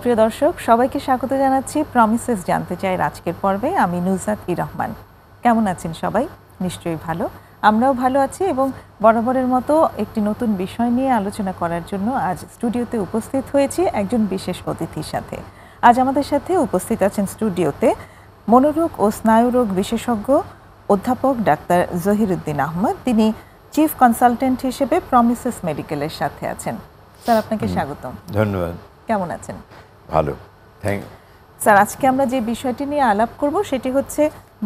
সুপ্রিয় দর্শক, সবাইকে স্বাগত জানাচ্ছি প্রমিসেস জানতে চাই আজকের পর্বে। আমি নুসরাত রহমান। কেমন আছেন সবাই? নিশ্চয়ই ভালো। আমরাও ভালো আছি এবং বরাবরের মতো একটি নতুন বিষয় নিয়ে আলোচনা করার জন্য আজ স্টুডিওতে উপস্থিত হয়েছি একজন বিশেষ অতিথির সাথে। আজ আমাদের সাথে উপস্থিত আছেন স্টুডিওতে মনোরোগ ও স্নায়ুরোগ বিশেষজ্ঞ অধ্যাপক ডাক্তার জহিরুদ্দিন আহমদ। তিনি চিফ কনসালটেন্ট হিসেবে প্রমিসেস মেডিকেলের সাথে আছেন। স্যার, আপনাকে স্বাগতম। ধন্যবাদ। কেমন আছেন? ভালো, থ্যাংক। স্যার, আজকে আমরা যে বিষয়টি নিয়ে আলাপ করব সেটি হচ্ছে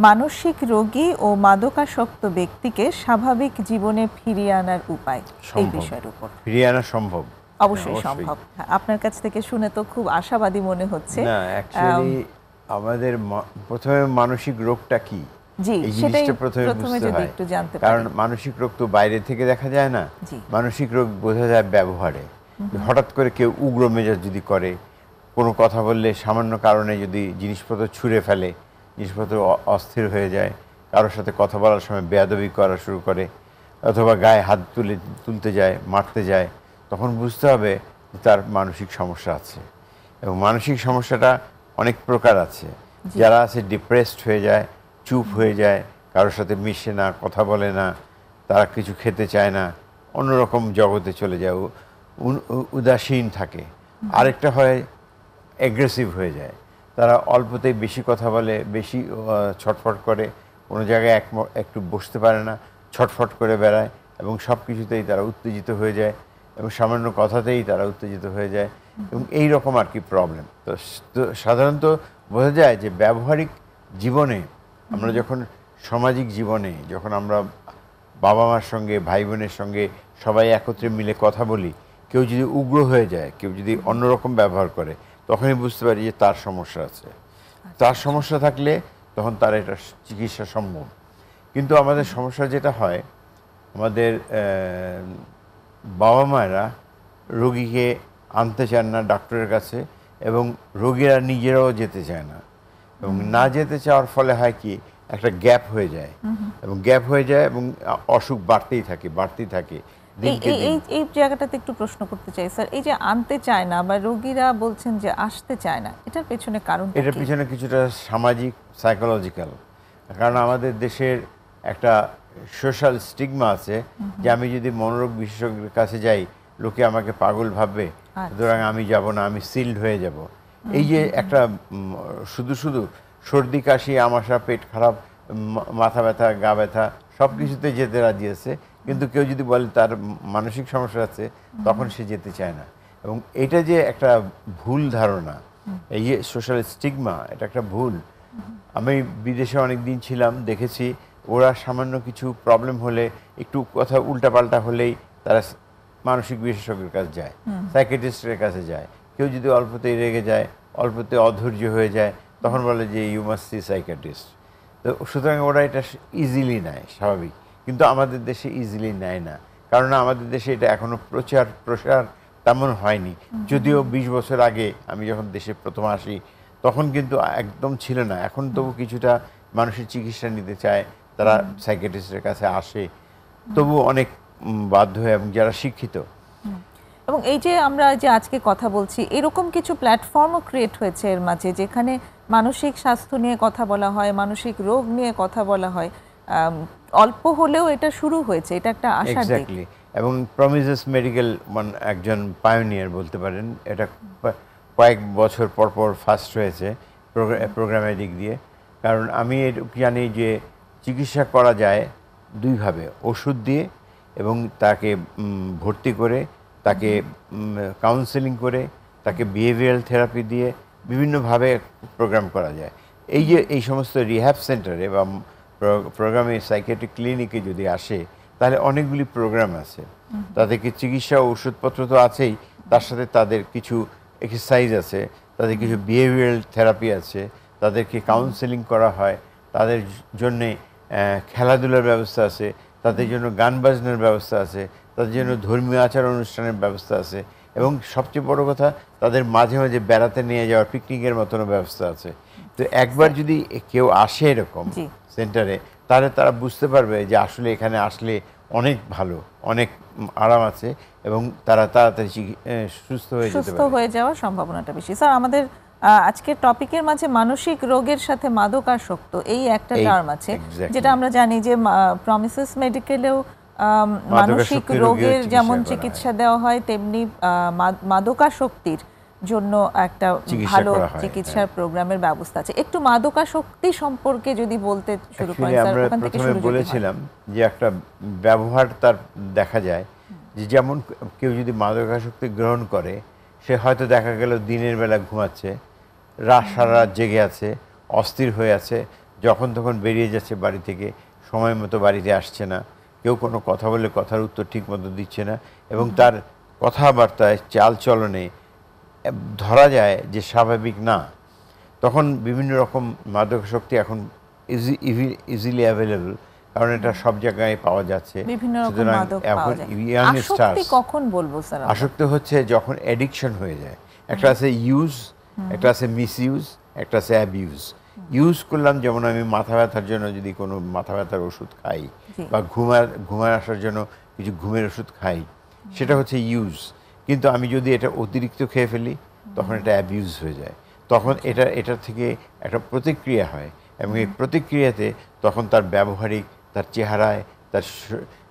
মানসিক রোগী ও মাদকাসক্ত ব্যক্তিকে স্বাভাবিক জীবনে ফিরিয়ে আনার উপায়। এই বিষয়ের উপর ফিরিয়ে আনা সম্ভব? অবশ্যই সম্ভব। আপনার কাছ থেকে শুনে তো খুব আশাবাদী মনে হচ্ছে। না, অ্যাকচুয়ালি আমাদের প্রথমে মানসিক রোগটা কি, জি, এই সেটাই জিনিসটা প্রথমে যদি একটু জানতে পারি। কারণ মানসিক রোগ তো বাইরে থেকে দেখা যায় না। মানসিক রোগ বোঝা যায় ব্যবহারে। হঠাৎ করে কেউ উগ্র মেজাজ যদি করে, কোনো কথা বললে সামান্য কারণে যদি জিনিসপত্র ছুঁড়ে ফেলে, জিনিসপত্র অস্থির হয়ে যায়, কারোর সাথে কথা বলার সময় বেয়াদবি করা শুরু করে, অথবা গায়ে হাত তুলতে যায়, মারতে যায়, তখন বুঝতে হবে তার মানসিক সমস্যা আছে। এবং মানসিক সমস্যাটা অনেক প্রকার আছে। যারা আছে ডিপ্রেসড হয়ে যায়, চুপ হয়ে যায়, কারোর সাথে মিশে না, কথা বলে না, তারা কিছু খেতে চায় না, অন্যরকম জগতে চলে যায়, উদাসীন থাকে। আরেকটা হয় অ্যাগ্রেসিভ হয়ে যায়, তারা অল্পতেই বেশি কথা বলে, বেশি ছটফট করে, কোনো জায়গায় একটু বসতে পারে না, ছটফট করে বেড়ায় এবং সব কিছুতেই তারা উত্তেজিত হয়ে যায় এবং সামান্য কথাতেই তারা উত্তেজিত হয়ে যায় এবং এই রকম আর কি প্রবলেম। তো সাধারণত বোঝা যায় যে ব্যবহারিক জীবনে আমরা যখন সামাজিক জীবনে যখন আমরা বাবা মার সঙ্গে, ভাই বোনের সঙ্গে সবাই একত্রে মিলে কথা বলি, কেউ যদি উগ্র হয়ে যায়, কেউ যদি অন্যরকম ব্যবহার করে, তখনই বুঝতে পারি যে তার সমস্যা আছে। তার সমস্যা থাকলে তখন তার এটা চিকিৎসা সম্ভব। কিন্তু আমাদের সমস্যা যেটা হয়, আমাদের বাবা মায়েরা রোগীকে আনতে চান না ডাক্তারের কাছে এবং রোগীরা নিজেরাও যেতে চায় না। এবং না যেতে চাওয়ার ফলে হয় কি, একটা গ্যাপ হয়ে যায় এবং গ্যাপ হয়ে যায় এবং অসুখ বাড়তেই থাকে। এই জায়গাটাতে একটু প্রশ্ন করতে চাই স্যার, এই যে আনতে চায় না বা রোগীরা বলছেন যে আসতে চায় না, এটার পেছনে কারণ? এটার পেছনে কিছুটা সামাজিক, সাইকোলজিক্যাল। কারণ আমাদের দেশের একটা সোশ্যাল স্টিগমা আছে যে আমি যদি মনোরোগ বিশেষজ্ঞের কাছে যাই, লোকে আমাকে পাগল ভাববে, সুতরাং আমি যাব না, আমি সিল্ড হয়ে যাব। এই যে একটা শুধু সর্দি, কাশি, আমাশা, পেট খারাপ, মাথা ব্যথা, গা ব্যথা, সব কিছুতে যেতে রাজি আছে, কিন্তু কেউ যদি বলে তার মানসিক সমস্যা আছে, তখন সে যেতে চায় না। এবং এটা যে একটা ভুল ধারণা, এই যে সোশ্যাল স্টিগমা, এটা একটা ভুল। আমি বিদেশে অনেক দিন ছিলাম, দেখেছি ওরা সামান্য কিছু প্রবলেম হলে, একটু কথা উল্টাপাল্টা হলেই তারা মানসিক বিশেষজ্ঞের কাছে যায়, সাইকিয়াট্রিস্টের কাছে যায়। কেউ যদি অল্পতেই রেগে যায়, অল্পতে অধৈর্য হয়ে যায়, তখন বলে যে ইউ মাস্ট সি সাইকিয়াট্রিস্ট। তো সুতরাং ওরা এটা ইজিলি নেয়, স্বাভাবিক। কিন্তু আমাদের দেশে ইজিলি নেয় না, কারণ আমাদের দেশে এটা এখনো প্রসার তেমন হয়নি। যদিও 20 বছর আগে আমি যখন দেশে প্রথম আসি, তখন কিন্তু একদম ছিল না। এখন তবু কিছুটা মানুষের চিকিৎসা নিতে চায়, তারা সাইকিয়াট্রিস্টের কাছে আসে, তবু অনেক বাধ্য হয়ে, এবং যারা শিক্ষিত। এবং এই যে আমরা যে আজকে কথা বলছি, এরকম কিছু প্ল্যাটফর্মও ক্রিয়েট হয়েছে এর মাঝে, যেখানে মানসিক স্বাস্থ্য নিয়ে কথা বলা হয়, মানসিক রোগ নিয়ে কথা বলা হয়। অল্প হলেও এটা শুরু হয়েছে, এটা একটা আশার দিক। এবং প্রমিসেস মেডিকেল একজন পায়োনিয়ার বলতে পারেন। এটা কয়েক বছর পর ফার্স্ট হয়েছে প্রোগ্রামের দিক দিয়ে। কারণ আমি জানি যে চিকিৎসা করা যায় দুইভাবে, ওষুধ দিয়ে এবং তাকে ভর্তি করে, তাকে কাউন্সেলিং করে, তাকে বিহেভিয়ারাল থেরাপি দিয়ে বিভিন্নভাবে প্রোগ্রাম করা যায়। এই যে এই সমস্ত রিহ্যাব সেন্টারে বা প্রোগ্রামে, সাইকিয়াট্রিক ক্লিনিকে যদি আসে, তাহলে অনেকগুলি প্রোগ্রাম আছে। তাদেরকে চিকিৎসা ও ওষুধপত্র তো আছেই, তার সাথে তাদের কিছু এক্সারসাইজ আছে, তাদের কিছু বিহেভিয়ারাল থেরাপি আছে, তাদেরকে কাউন্সেলিং করা হয়, তাদের জন্যে খেলাধুলার ব্যবস্থা আছে, তাদের জন্য গান বাজনার ব্যবস্থা আছে, তাদের জন্য ধর্মীয় আচার অনুষ্ঠানের ব্যবস্থা আছে, এবং সবচেয়ে বড় কথা, তাদের মাঝে মাঝে বেড়াতে নিয়ে যাওয়ার পিকনিকের মতনও ব্যবস্থা আছে। তো একবার যদি কেউ আসে এরকম সেন্টারে, তাহলে তারা বুঝতে পারবে যে আসলে এখানে আসলে অনেক ভালো, অনেক আরাম আছে এবং তারা তাড়াতাড়ি সুস্থ হয়ে যাওয়ার সম্ভাবনাটা বেশি। স্যার, আমাদের আজকের টপিকের মাঝে মানসিক রোগের সাথে মাদকাসক্ত এই একটা টার্ম আছে, যেটা আমরা জানি যে প্রমিসেস মেডিকেলেও মানসিক রোগের যেমন চিকিৎসা দেওয়া হয়, তেমনি মাদকাসক্তির জন্য একটা ভালো চিকিৎসার প্রোগ্রামের ব্যবস্থা আছে। একটু মাদকাসক্তি সম্পর্কে যদি বলতে শুরু করেন স্যার। ওখান থেকে শুরু বলেছিলাম যে একটা ব্যবহার তার দেখা যায় যে যেমন কেউ যদি মাদকাসক্তি গ্রহণ করে, সে হয়তো দেখা গেল দিনের বেলা ঘুমাচ্ছে, সারা রাত জেগে আছে, অস্থির হয়ে আছে, যখন তখন বেরিয়ে যাচ্ছে বাড়ি থেকে, সময় মতো বাড়িতে আসছে না, কেউ কোনো কথা বললে কথার উত্তর ঠিক মতো দিচ্ছে না, এবং তার কথাবার্তায় চালচলনে ধরা যায় যে স্বাভাবিক না। তখন বিভিন্ন রকম মাদকাসক্তি এখন ইজিলি অ্যাভেলেবল, কারণ এটা সব জায়গায় পাওয়া যাচ্ছে। কখন বলবো স্যার আসক্তি হচ্ছে যখন অ্যাডিকশন হয়ে যায়। একটা আছে ইউজ, একটা আছে মিসইউজ, একটা আছে অ্যাবিউজ। ইউজ করলাম, যেমন আমি মাথা ব্যথার জন্য যদি কোনো মাথা ব্যথার ওষুধ খাই বা ঘুমায় আসার জন্য কিছু ঘুমের ওষুধ খাই, সেটা হচ্ছে ইউজ। কিন্তু আমি যদি এটা অতিরিক্ত খেয়ে ফেলি, তখন এটা অ্যাবিউজ হয়ে যায়। তখন এটা থেকে একটা প্রতিক্রিয়া হয়, এবং এই প্রতিক্রিয়াতে তখন তার ব্যবহারিক, তার চেহারায়, তার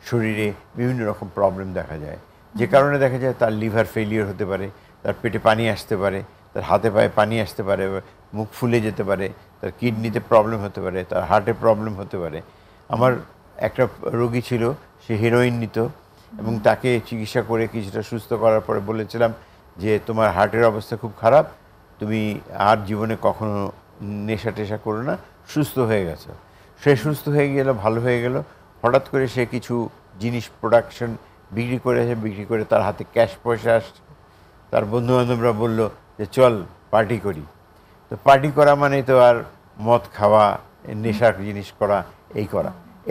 শরীরে বিভিন্ন রকম প্রবলেম দেখা যায়। যে কারণে দেখা যায় তার লিভার ফেলিওর হতে পারে, তার পেটে পানি আসতে পারে, তার হাতে পায়ে পানি আসতে পারে, মুখ ফুলে যেতে পারে, তার কিডনিতে প্রবলেম হতে পারে, তার হার্টে প্রবলেম হতে পারে। আমার একটা রোগী ছিল, সে হেরোইন নিত, এবং তাকে চিকিৎসা করে কিছুটা সুস্থ করার পরে বলেছিলাম যে তোমার হার্টের অবস্থা খুব খারাপ, তুমি আর জীবনে কখনো নেশা টেশা করো না, সুস্থ হয়ে গেছো। সে সুস্থ হয়ে গেল, ভালো হয়ে গেল। হঠাৎ করে সে কিছু জিনিস প্রোডাকশন বিক্রি করে তার হাতে ক্যাশ পয়সা আসছে। তার বন্ধুবান্ধবরা বলল যে চল পার্টি করি। তো পার্টি করা মানে তো আর মদ খাওয়া, নেশার জিনিস করা,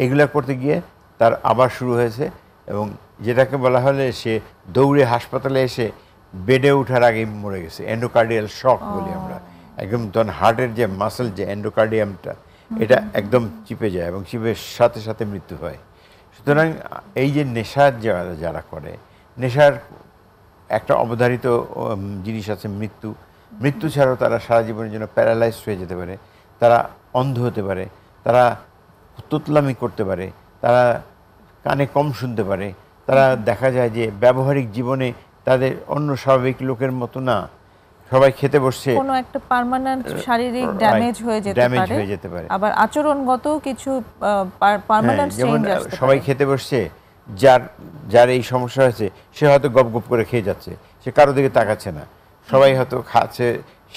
এইগুলা করতে গিয়ে তার আবার শুরু হয়েছে, এবং যেটাকে বলা হলে সে দৌড়ে হাসপাতালে এসে বেডে ওঠার আগেই মরে গেছে। এন্ডোকার্ডিয়াল শক বলি আমরা। একদম তখন হার্টের যে মাসেল, যে এন্ডোকার্ডিয়ামটা, এটা একদম চিপে যায় এবং চিপের সাথে সাথে মৃত্যু হয়। সুতরাং এই যে নেশার যারা করে, নেশার একটা অবধারিত জিনিস আছে মৃত্যু ছাড়াও তারা সারা জীবনের জন্য প্যারালাইজড হয়ে যেতে পারে, তারা অন্ধ হতে পারে, তারা তোতলামি করতে পারে, তারা কানে কম শুনতে পারে, তারা দেখা যায় যে ব্যবহারিক জীবনে তাদের অন্য স্বাভাবিক লোকের মতো না। সবাই খেতে বসছে, কোনো একটা পার্মানেন্ট শারীরিক ড্যামেজ হয়ে যেতে পারে, আবার আচরণগত কিছু পার্মানেন্ট চেঞ্জ আসতে পারে। সবাই খেতে বসছে, যার এই সমস্যা হয়েছে সে হয়তো গপ গপ করে খেয়ে যাচ্ছে, সে কারো দিকে তাকাচ্ছে না। সবাই হয়তো খাচ্ছে,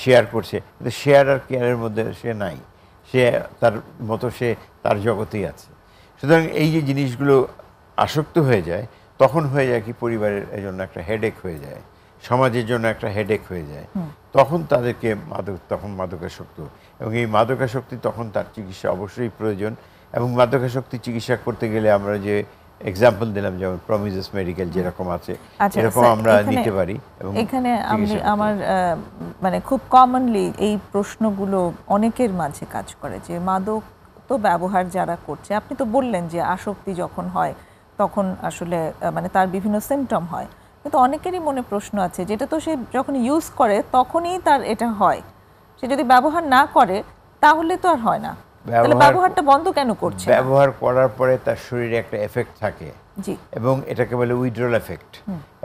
শেয়ার করছে, কিন্তু শেয়ার আর কেয়ারের মধ্যে সে নাই, সে তার মতো সে তার জগতেই আছে। সুতরাং এই যে জিনিসগুলো আসক্ত হয়ে যায়, তখন হয়ে যায় কি পরিবারের জন্য একটা হেডেক হয়ে যায়, সমাজের জন্য একটা হেডেক হয়ে যায়। তখন তাদেরকে মাদকাসক্ত, এবং এই মাদকাসক্তি তখন তার চিকিৎসা অবশ্যই প্রয়োজন। এবং মাদকাসক্তি চিকিৎসা করতে গেলে আমরা যে এক্সাম্পল দিলাম, যেমন প্রমিসেস মেডিকেল যেরকম আছে, এরকম আমরা নিতে পারি। এবং এখানে আমার মানে খুব কমনলি এই প্রশ্নগুলো অনেকের মাঝে কাজ করে যে মাদক তো ব্যবহার যারা করছে, আপনি তো বললেন যে আসক্তি যখন হয় তখন আসলে মানে তার বিভিন্ন সিমটম হয়, কিন্তু অনেকেরই মনে প্রশ্ন আছে যেটা তো সে যখন ইউজ করে তখনই তার এটা হয়, সে যদি ব্যবহার না করে তাহলে তো আর হয় না। তাহলে ব্যবহারটা বন্ধ কেন করছে? ব্যবহার করার পরে তার শরীরে একটা এফেক্ট থাকে, এবং এটাকে বলে উইথড্রল এফেক্ট।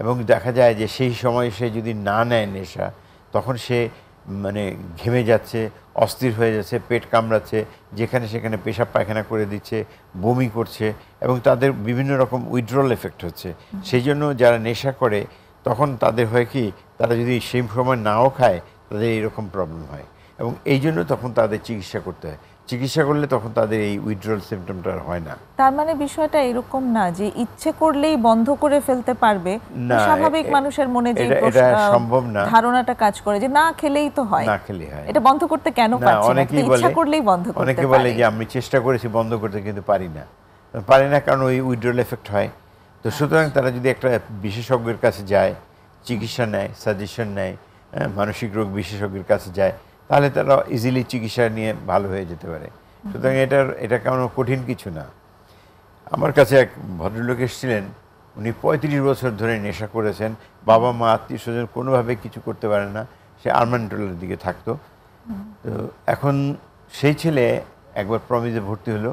এবং দেখা যায় যে সেই সময় সে যদি না নেয় নেশা, তখন সে মানে ঘেমে যাচ্ছে, অস্থির হয়ে যাচ্ছে, পেট কামড়াচ্ছে, যেখানে সেখানে পেশাব পায়খানা করে দিচ্ছে, বমি করছে, এবং তাদের বিভিন্ন রকম উইথড্রল এফেক্ট হচ্ছে। সেই জন্য যারা নেশা করে তখন তাদের হয় কি, তারা যদি সেই সময় নাও খায় তাদের এইরকম প্রবলেম হয়, এবং এই জন্য তখন তাদের চিকিৎসা করতে হয়। চিকিৎসা করলে তখন তাদের এই উইথড্রল সিমটমটা হয় না। তার মানে বিষয়টা এরকম না যে ইচ্ছে করলেই বন্ধ করে ফেলতে পারবে, স্বাভাবিক মানুষের মনে যে সম্ভব না ধারণাটা কাজ করে যে না খেলেই তো হয়, না খেলেই হয়, এটা বন্ধ করতে কেন পারছি না, ইচ্ছা করলেই বন্ধ করতে পারি। অনেকে বলে যে আমি চেষ্টা করেছি বন্ধ করতে কিন্তু পারি না, কারণ ওই উইথড্রল এফেক্ট হয়। তো সুতরাং তারা যদি একটা বিশেষজ্ঞের কাছে যায়, চিকিৎসা নেয়, সাজেশন নেয়, মানসিক রোগ বিশেষজ্ঞের কাছে যায়, তাহলে তারা ইজিলি চিকিৎসা নিয়ে ভালো হয়ে যেতে পারে। সুতরাং এটা কোনো কঠিন কিছু না। আমার কাছে এক ভদ্রলোক এসেছিলেন, উনি 35 বছর ধরে নেশা করেছেন, বাবা মা আত্মীয় স্বজন কোনোভাবে কিছু করতে পারে না, সে আরমান্টোলের দিকে থাকতো। তো এখন সেই ছেলে একবার প্রমিজে ভর্তি হলো,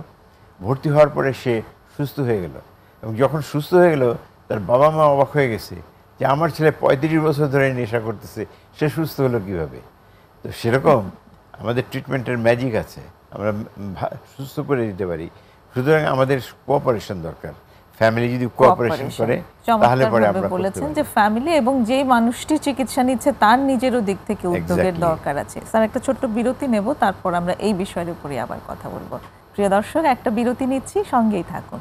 ভর্তি হওয়ার পরে সে সুস্থ হয়ে গেল, এবং যখন সুস্থ হয়ে গেল তার বাবা মা অবাক হয়ে গেছে যে আমার ছেলে 35 বছর ধরে নেশা করতেছে, সে সুস্থ হলো কিভাবে। তো সেরকম আমাদের ট্রিটমেন্টের ম্যাজিক আছে, আমরা সুস্থ করে দিতে পারি। সুতরাং আমাদের কোঅপারেশন দরকার, ফ্যামিলি যদি কোঅপারেশন করে তাহলে পরে আমরা বলেছেন যে ফ্যামিলি এবং যেই মানুষটি চিকিৎসা নিচ্ছে তার নিজেরও দিক থেকে উদ্যোগের দরকার আছে। স্যার একটা ছোট্ট বিরতি নেব, তারপর আমরা এই বিষয়ের উপরে আবার কথা বলবো। প্রিয় দর্শক, একটা বিরতি নিচ্ছি, সঙ্গেই থাকুন।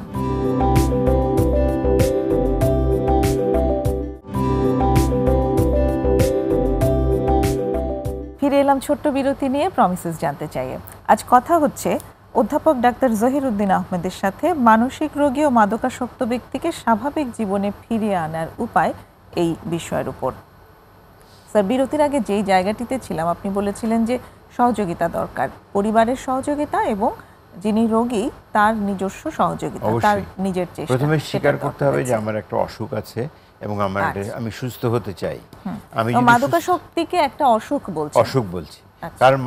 ফিরে এলাম ছোট্ট বিরতি নিয়ে প্রমিসেস জানতে চাই। আজ কথা হচ্ছে অধ্যাপক ডাক্তার জহিরুদ্দিন আহমেদের সাথে মানসিক রোগী ও মাদকাসক্ত ব্যক্তিকে স্বাভাবিক জীবনে ফিরিয়ে আনার উপায় এই বিষয়ের উপর। স্যার, বিরতির আগে যেই জায়গাটিতে ছিলাম আপনি বলেছিলেন যে সহযোগিতা দরকার, পরিবারের সহযোগিতা এবং যিনি রোগী তার নিজস্ব সহযোগিতা, তার নিজের চেষ্টা। প্রথমে স্বীকার করতে হবে যে আমার একটা অসুখ আছে এবং আমি সুস্থ হতে চাই। আমি মাদকাসক্তিকে একটা অসুখ বলছি, অসুখ বলছি, কারণ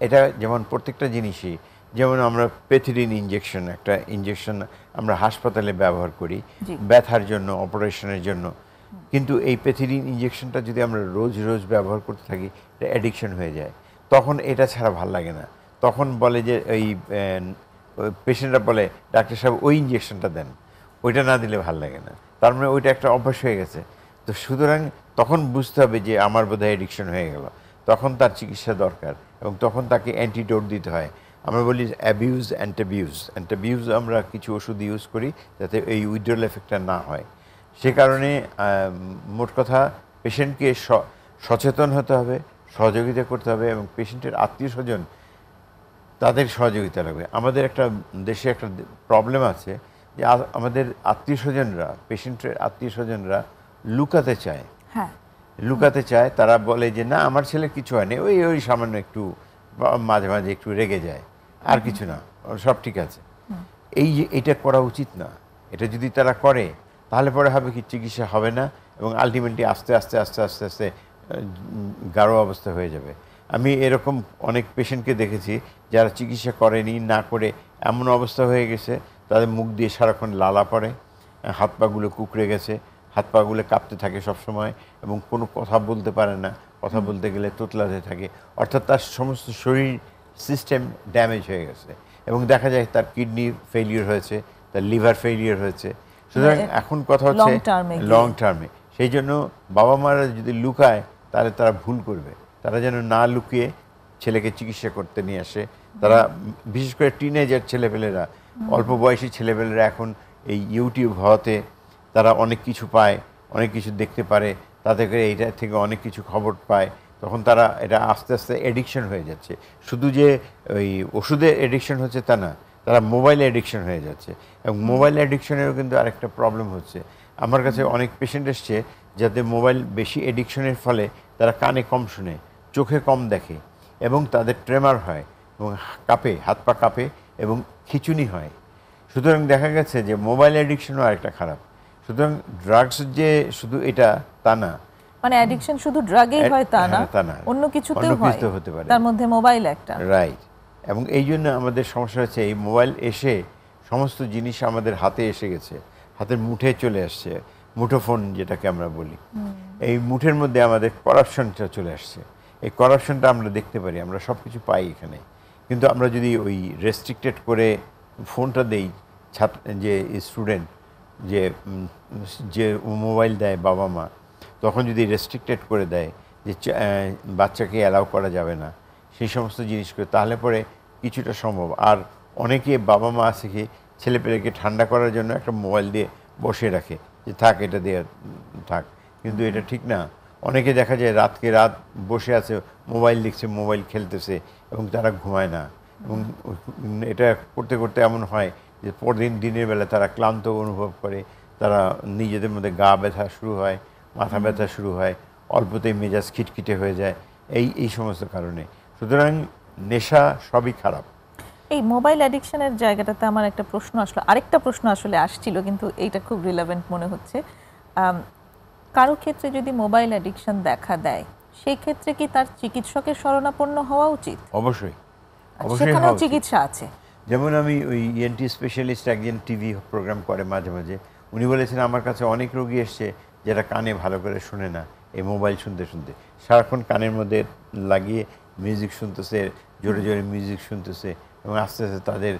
এটা যেমন প্রত্যেকটা জিনিসই, যেমন আমরা পেথিডিন ইনজেকশন, একটা ইনজেকশন আমরা হাসপাতালে ব্যবহার করি ব্যথার জন্য, অপারেশনের জন্য, কিন্তু এই পেথিডিন ইনজেকশনটা যদি আমরা রোজ রোজ ব্যবহার করতে থাকি এটা অ্যাডিকশন হয়ে যায়। তখন এটা ছাড়া ভাল লাগে না, তখন বলে যে ওই পেশেন্টরা বলে ডাক্তার সাহেব ওই ইনজেকশনটা দেন, ওইটা না দিলে ভাল লাগে না, তার মানে ওইটা একটা অভ্যাস হয়ে গেছে। তো সুতরাং তখন বুঝতে হবে যে আমার বোধহয় অ্যাডিকশন হয়ে গেল, তখন তার চিকিৎসা দরকার এবং তখন তাকে অ্যান্টিডোট দিতে হয়। আমরা বলি অ্যাবিউজ অ্যান্টাবিউজ, আমরা কিছু ওষুধ ইউজ করি যাতে এই উইথড্রল এফেক্টটা না হয়। সে কারণে মোট কথা পেশেন্টকে সচেতন হতে হবে, সহযোগিতা করতে হবে এবং পেশেন্টের আত্মীয় স্বজন তাদের সহযোগিতা লাগবে। আমাদের একটা দেশে একটা প্রবলেম আছে যে আমাদের আত্মীয় স্বজনরা, পেশেন্টের আত্মীয় স্বজনরা লুকাতে চায়, লুকাতে চায়। তারা বলে যে না আমার ছেলে কিছু হয়নি, ওই ওই সামান্য একটু মাঝে মাঝে একটু রেগে যায়, আর কিছু না, সব ঠিক আছে। এইটা করা উচিত না। এটা যদি তারা করে তাহলে পরে হবে কি চিকিৎসা হবে না এবং আলটিমেটলি আস্তে আস্তে আস্তে আস্তে আস্তে গাঢ় অবস্থা হয়ে যাবে। আমি এরকম অনেক পেশেন্টকে দেখেছি যারা চিকিৎসা করেনি, না করে এমন অবস্থা হয়ে গেছে তাদের মুখ দিয়ে সারাক্ষণ লালা পড়ে, হাত পাগুলো কুঁকড়ে গেছে, হাত পাগুলো কাঁপতে থাকে সবসময় এবং কোনো কথা বলতে পারে না, কথা বলতে গেলে তোতলাতে থাকে, অর্থাৎ তার সমস্ত শরীর সিস্টেম ড্যামেজ হয়ে গেছে এবং দেখা যায় তার কিডনি ফেলিওর হয়েছে, তার লিভার ফেলিওর হয়েছে। সুতরাং এখন কথা হচ্ছে লং টার্মে, সেই জন্য বাবা মারা যদি লুকায় তাহলে তারা ভুল করবে, তারা যেন না লুকিয়ে ছেলেকে চিকিৎসা করতে নিয়ে আসে। তারা বিশেষ করে টিনেজার ছেলেপেলেরা, অল্প বয়সী ছেলেপেলেরা এখন এই ইউটিউব হওয়াতে তারা অনেক কিছু পায়, অনেক কিছু দেখতে পারে, তাতে করে এইটা থেকে অনেক কিছু খবর পায়, তখন তারা এটা আস্তে আস্তে অ্যাডিকশন হয়ে যাচ্ছে। শুধু যে ওই ওষুধে অ্যাডিকশন হচ্ছে তা না, তারা মোবাইল অ্যাডিকশন হয়ে যাচ্ছে এবং মোবাইল অ্যাডিকশনেরও কিন্তু আরেকটা প্রবলেম হচ্ছে। আমার কাছে অনেক পেশেন্ট এসছে যাতে মোবাইল বেশি অ্যাডিকশনের ফলে তারা কানে কম শুনে, চোখে কম দেখে এবং তাদের ট্রেমার হয় এবং কাঁপে, হাত পা কাঁপে এবং খিঁচুনি হয়। সুতরাং দেখা গেছে যে মোবাইল অ্যাডিকশনও আরেকটা খারাপ। সুতরাং ড্রাগস যে শুধু এটা তা না, মানে অ্যাডিকশন শুধু ড্রাগেই হয় তা না, অন্য কিছুতেও হতে পারে, তার মধ্যে মোবাইল একটা, রাইট। এবং এই জন্য আমাদের সমস্যা হচ্ছে এই মোবাইল এসে সমস্ত জিনিস আমাদের হাতে এসে গেছে, হাতের মুঠে চলে আসছে, মুঠোফোন যেটাকে আমরা বলি, এই মুঠের মধ্যে আমাদের করাপশনটা চলে আসছে। এই করাপশনটা আমরা দেখতে পারি, আমরা সব কিছু পাই এখানে, কিন্তু আমরা যদি ওই রেস্ট্রিক্টেড করে ফোনটা দেই যে স্টুডেন্ট যে মোবাইল দেয় বাবা মা, তখন যদি রেস্ট্রিক্টেড করে দেয় যে বাচ্চাকে অ্যালাউ করা যাবে না সেই সমস্ত জিনিস করে, তাহলে পরে কিছুটা সম্ভব। আর অনেকে বাবা মা আছে কি ছেলেপেলেকে ঠান্ডা করার জন্য একটা মোবাইল দিয়ে বসে রাখে যে থাক এটা দিয়ে থাক, কিন্তু এটা ঠিক না। অনেকে দেখা যায় রাতকে রাত বসে আছে, মোবাইল দেখছে, মোবাইল খেলতেছে এবং তারা ঘুমায় না, এবং এটা করতে করতে এমন হয় যে পরদিন দিনের বেলা তারা ক্লান্ত অনুভব করে, তারা নিজেদের মধ্যে গা ব্যথা শুরু হয়, মাথা ব্যথা শুরু হয়, অল্পতেই মেজাজ খিটখিটে হয়ে যায় এই সমস্ত কারণে। সুতরাং নেশা সবই খারাপ। এই মোবাইল অ্যাডিকশনের জায়গাটাতে আমার একটা প্রশ্ন আসলো, আরেকটা প্রশ্ন আসলে আসছিল, কিন্তু এইটা খুব রিলেভেন্ট মনে হচ্ছে। কারো ক্ষেত্রে যদি মোবাইল অ্যাডিকশন দেখা দেয়, সেই ক্ষেত্রে কি তার চিকিৎসকের শরণাপন্ন হওয়া উচিত? অবশ্যই, অবশ্যই সেখানেও হওয়া উচিত। চিকিৎসা আছে। যেমন আমি ওই ইএনটি স্পেশালিস্ট একজন টিভি প্রোগ্রাম করে মাঝে মাঝে, উনি বলেছেন আমার কাছে অনেক রোগী এসছে যারা কানে ভালো করে শোনে না, এই মোবাইল শুনতে শুনতে সারাক্ষণ কানের মধ্যে লাগিয়ে মিউজিক শুনতেছে, জোরে জোরে মিউজিক শুনতেছে, এবং আস্তে আস্তে তাদের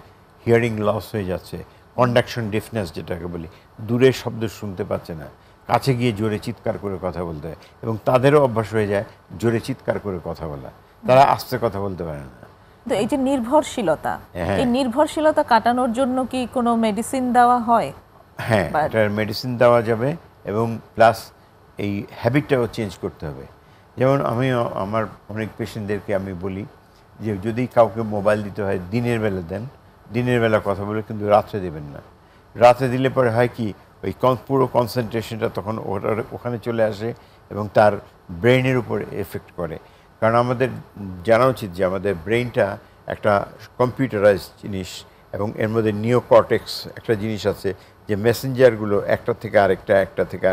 হিয়ারিং লস হয়ে যাচ্ছে, কন্ডাকশন ডিফনেস যেটাকে বলি, দূরের শব্দ শুনতে পাচ্ছে না, কাছে গিয়ে জোরে চিৎকার করে কথা বলতে হয়, এবং তাদেরও অভ্যাস হয়ে যায় জোরে চিৎকার করে কথা বলা, তারা আস্তে কথা বলতে পারে না। তো এই যে নির্ভরশীলতা, এই নির্ভরশীলতা কাটানোর জন্য কি কোনো মেডিসিন দেওয়া হয়? হ্যাঁ, এটার মেডিসিন দেওয়া যাবে, এবং প্লাস এই হ্যাবিটটাও চেঞ্জ করতে হবে। যেমন আমি আমার অনেক পেশেন্টদেরকে আমি বলি যে যদি কাউকে মোবাইল দিতে হয় দিনের বেলা দেন, দিনের বেলা কথা বলে, কিন্তু রাত্রে দেবেন না। রাতে দিলে পরে হয় কি, ওই পুরো কনসেন্ট্রেশনটা তখন ওখানে চলে আসে এবং তার ব্রেইনের উপর এফেক্ট করে। কারণ আমাদের জানা উচিত যে আমাদের ব্রেইনটা একটা কম্পিউটারাইজ জিনিস, এবং এর মধ্যে নিওকর্টেক্স একটা জিনিস আছে, যে মেসেঞ্জারগুলো একটা থেকে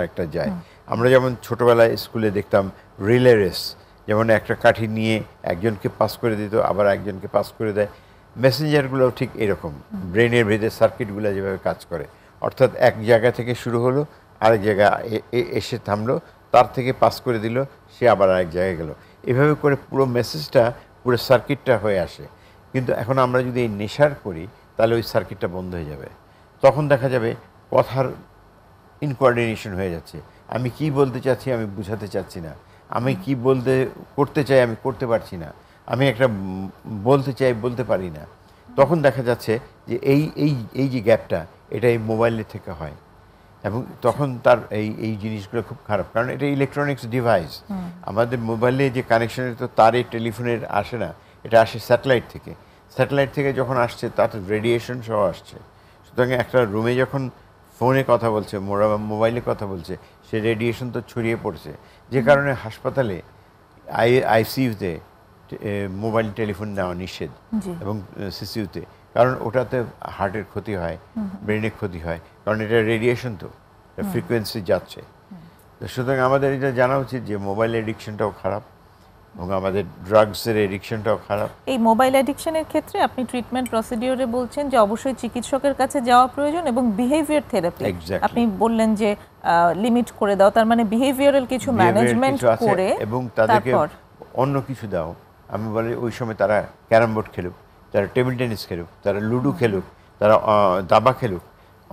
আরেকটা যায়। আমরা যেমন ছোটোবেলায় স্কুলে দেখতাম রিলে রেস, যেমন একটা কাঠি নিয়ে একজনকে পাস করে দিত, আবার একজনকে পাস করে দেয়। মেসেঞ্জারগুলোও ঠিক এরকম, ব্রেনের ভেতরে সার্কিটগুলো যেভাবে কাজ করে, অর্থাৎ এক জায়গা থেকে শুরু হলো, আরেক জায়গা এসে থামলো, তার থেকে পাস করে দিল, সে আবার আরেক জায়গায় গেল, এভাবে করে পুরো মেসেজটা, পুরো সার্কিটটা হয়ে আসে। কিন্তু এখন আমরা যদি এই নেশার করি, তাহলে ওই সার্কিটটা বন্ধ হয়ে যাবে। তখন দেখা যাবে কথার ইনকোঅর্ডিনেশন হয়ে যাচ্ছে, আমি কি বলতে চাচ্ছি আমি বুঝাতে চাচ্ছি না, আমি কি করতে চাই আমি করতে পারছি না, আমি একটা বলতে চাই বলতে পারি না। তখন দেখা যাচ্ছে যে এই এই এই যে গ্যাপটা, এটা এই মোবাইলের থেকে হয়, এবং তখন তার এই জিনিসগুলো খুব খারাপ, কারণ এটা ইলেকট্রনিক্স ডিভাইস। আমাদের মোবাইলে যে কানেকশনের তো তারে টেলিফোনের আসে না, এটা আসে স্যাটেলাইট থেকে। স্যাটেলাইট থেকে যখন আসছে তাতে রেডিয়েশন সহ আসছে। সুতরাং একটা রুমে যখন ফোনে কথা বলছে, মোবাইলে কথা বলছে, সে রেডিয়েশন তো ছড়িয়ে পড়ছে, যে কারণে হাসপাতালে আইসিইউতে মোবাইল টেলিফোন নেওয়া নিষেধ, এবং সিসিইউতে, কারণ ওটাতে হার্টের ক্ষতি হয়, ব্রেনের ক্ষতি হয়, কারণ এটা রেডিয়েশন, তো ফ্রিকোয়েন্সি যাচ্ছে। সুতরাং আমাদের এটা জানা উচিত যে মোবাইল এডিকশনটাও খারাপ, এবং আমাদের ড্রাগসের এডিকশনটাও খারাপ। এই মোবাইল অ্যাডিকশনের ক্ষেত্রে আপনি ট্রিটমেন্ট প্রসিডিওরে বলছেন যে অবশ্যই চিকিৎসকের কাছে যাওয়া প্রয়োজন, এবং বিহেভিয়ার থেরাপি আপনি বললেন যে লিমিট করে দাও, তার মানে বিহেভিয়ারাল কিছু ম্যানেজমেন্ট করে, এবং তাদেরকে অন্য কিছু দাও। আমি বলি ওই সময় তারা ক্যারাম বোর্ড খেলুক, তারা টেবিল টেনিস খেলুক, তারা লুডো খেলুক, তারা দাবা খেলুক,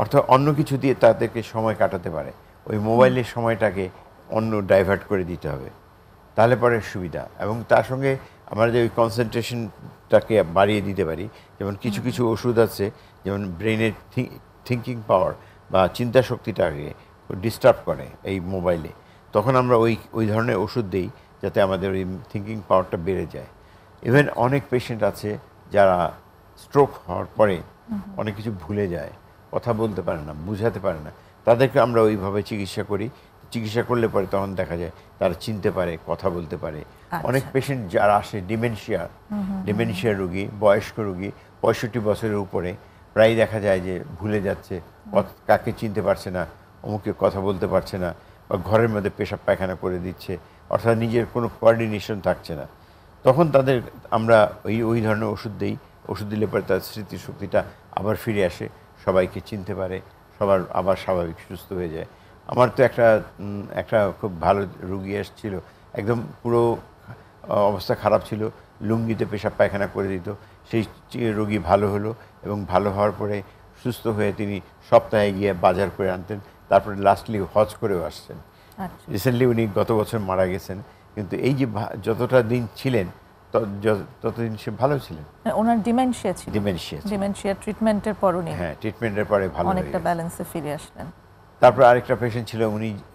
অর্থাৎ অন্য কিছু দিয়ে তাদেরকে সময় কাটাতে পারে। ওই মোবাইলের সময়টাকে অন্য ডাইভার্ট করে দিতে হবে, তাহলে পরে সুবিধা। এবং তার সঙ্গে আমরা যে ওই কনসেন্ট্রেশনটাকে বাড়িয়ে দিতে পারি, যেমন কিছু কিছু ওষুধ আছে, যেমন ব্রেনের থিঙ্কিং পাওয়ার বা চিন্তা শক্তিটাকে ডিস্টার্ব করে এই মোবাইলে, তখন আমরা ওই ধরনের ওষুধ দিই যাতে আমাদের ওই থিঙ্কিং পাওয়ারটা বেড়ে যায়। ইভেন অনেক পেশেন্ট আছে যারা স্ট্রোক হওয়ার পরে অনেক কিছু ভুলে যায়, কথা বলতে পারে না, বুঝাতে পারে না, তাদেরকে আমরা ওইভাবে চিকিৎসা করি। চিকিৎসা করলে পরে তখন দেখা যায় তারা চিনতে পারে, কথা বলতে পারে। অনেক পেশেন্ট যারা আসে ডিমেনশিয়া রোগী, বয়স্ক রোগী, 65 বছরের উপরে, প্রায় দেখা যায় যে ভুলে যাচ্ছে, কাকে চিনতে পারছে না, অমুকে কথা বলতে পারছে না, বা ঘরের মধ্যে পেশাব পায়খানা করে দিচ্ছে, অর্থাৎ নিজের কোনো কোঅর্ডিনেশন থাকছে না। তখন তাদের আমরা ওই ধরনের ওষুধ দিই। ওষুধ দিলে পরে তার স্মৃতিশক্তিটা আবার ফিরে আসে, সবাইকে চিনতে পারে, সবার আবার স্বাভাবিক সুস্থ হয়ে যায়। আমার তো একটা খুব ভালো রুগী এসেছিল, একদম পুরো অবস্থা খারাপ ছিল, লুঙ্গিতে পেশাব পায়খানা করে দিত। সেই রোগী ভালো হলো, এবং ভালো হওয়ার পরে সুস্থ হয়ে তিনি সপ্তাহে গিয়ে বাজার করে আনতেন, তারপরে লাস্টলি হজ করেও আসছেন। রিসেন্টলি উনি গত বছর মারা গেছেন, কিন্তু এই যে যতটা দিন ছিলেন ততদিন সে ভালো ছিলেন। ওনার ডিমেনশিয়া ট্রিটমেন্টের পর ট্রিটমেন্টের পরে ভালো অনেকটা ব্যালেন্সে ফিরে আসলেন। তারপর আরেকটা পেশেন্ট ছিল,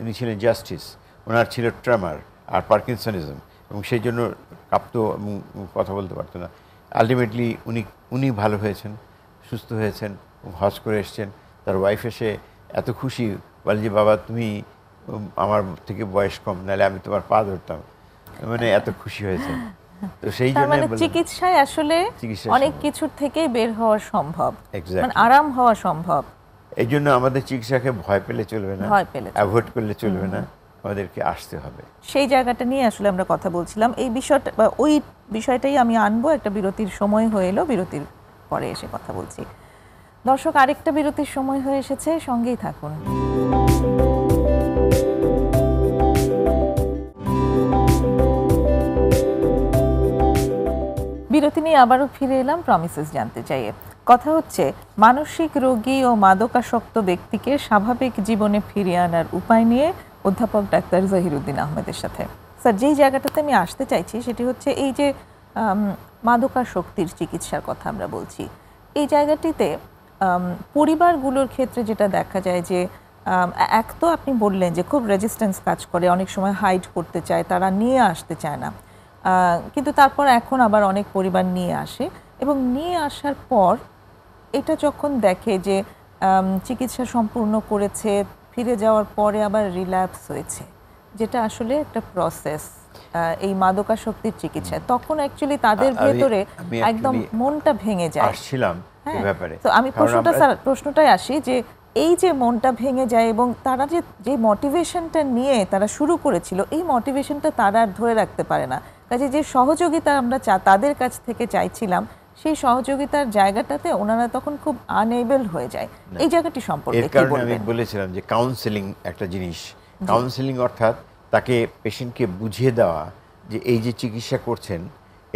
উনি ছিলেন জাস্টিস, ওনার ছিল ট্রেমার আর পার্কিনসনিজম, এবং সেই জন্য কাঁপতো এবং কথা বলতে পারতো না। আলটিমেটলি উনি ভালো হয়েছেন, সুস্থ হয়েছেন, হজ করে এসছেন। তার ওয়াইফ এসে এত খুশি, বলে যে বাবা তুমি আমার থেকে বয়স কম, নাহলে আমি তোমার পা ধরতাম, মানে এত খুশি হয়েছে। তো সেই তার জন্য মানে চিকিৎসায় আসলে অনেক কিছুর থেকে বের হওয়া সম্ভব, মানে আরাম হওয়া সম্ভব। এই জন্য আমাদের চিকিৎসাকে ভয় পেলে চলবে না, অ্যাভয়েড করলে চলবে না, আমাদেরকে আসতে হবে। সেই জায়গাটা নিয়ে আসলে আমরা কথা বলছিলাম। এই বিষয়টা বা ওই বিষয়টাই আমি আনবো। একটা বিরতির সময় হয়ে এলো, বিরতির পরে এসে কথা বলছি। দর্শক, আরেকটা বিরতির সময় হয়ে এসেছে, সঙ্গেই থাকুন। বিরতি নিয়ে আবারও ফিরে এলাম প্রমিসেস জানতে চাইয়ে। কথা হচ্ছে মানসিক রোগী ও মাদকাসক্ত ব্যক্তিকে স্বাভাবিক জীবনে ফিরিয়ে আনার উপায় নিয়ে অধ্যাপক ডাক্তার জহিরুদ্দিন আহমেদের সাথে। স্যার, যেই জায়গাটাতে আমি আসতে চাইছি সেটি হচ্ছে এই যে মাদকাসক্তির চিকিৎসার কথা আমরা বলছি, এই জায়গাটিতে পরিবারগুলোর ক্ষেত্রে যেটা দেখা যায় যে এক তো আপনি বললেন যে খুব রেজিস্ট্যান্স কাজ করে, অনেক সময় হাইড করতে চায়, তারা নিয়ে আসতে চায় না, কিন্তু তারপর এখন আবার অনেক পরিবার নিয়ে আসে এবং নিয়ে আসার পর এটা যখন দেখে যে চিকিৎসা সম্পূর্ণ করেছে, ফিরে যাওয়ার পরে আবার রিল্যাপস হয়েছে, যেটা আসলে একটা প্রসেস এই মাদকাসক্তির চিকিৎসায়, তখন অ্যাকচুয়ালি তাদের ভেতরে একদম মনটা ভেঙে যায়। তো আমি প্রশ্নটাই আসি যে এই যে মনটা ভেঙে যায় এবং তারা যে মোটিভেশনটা নিয়ে তারা শুরু করেছিল, এই মোটিভেশনটা তারা আর ধরে রাখতে পারে না। কাজে যে সহযোগিতা আমরা তাদের কাছ থেকে চাইছিলাম, সেই সহযোগিতার জায়গাটাতে ওনারা তখন খুব আনএবল হয়ে যায়। এই জায়গাটি সম্পর্কে কি বলবেন? আমি বলেছিলাম যে কাউন্সেলিং একটা জিনিস। কাউন্সেলিং অর্থাৎ তাকে পেশেন্টকে বুঝিয়ে দেওয়া যে এই যে চিকিৎসা করছেন,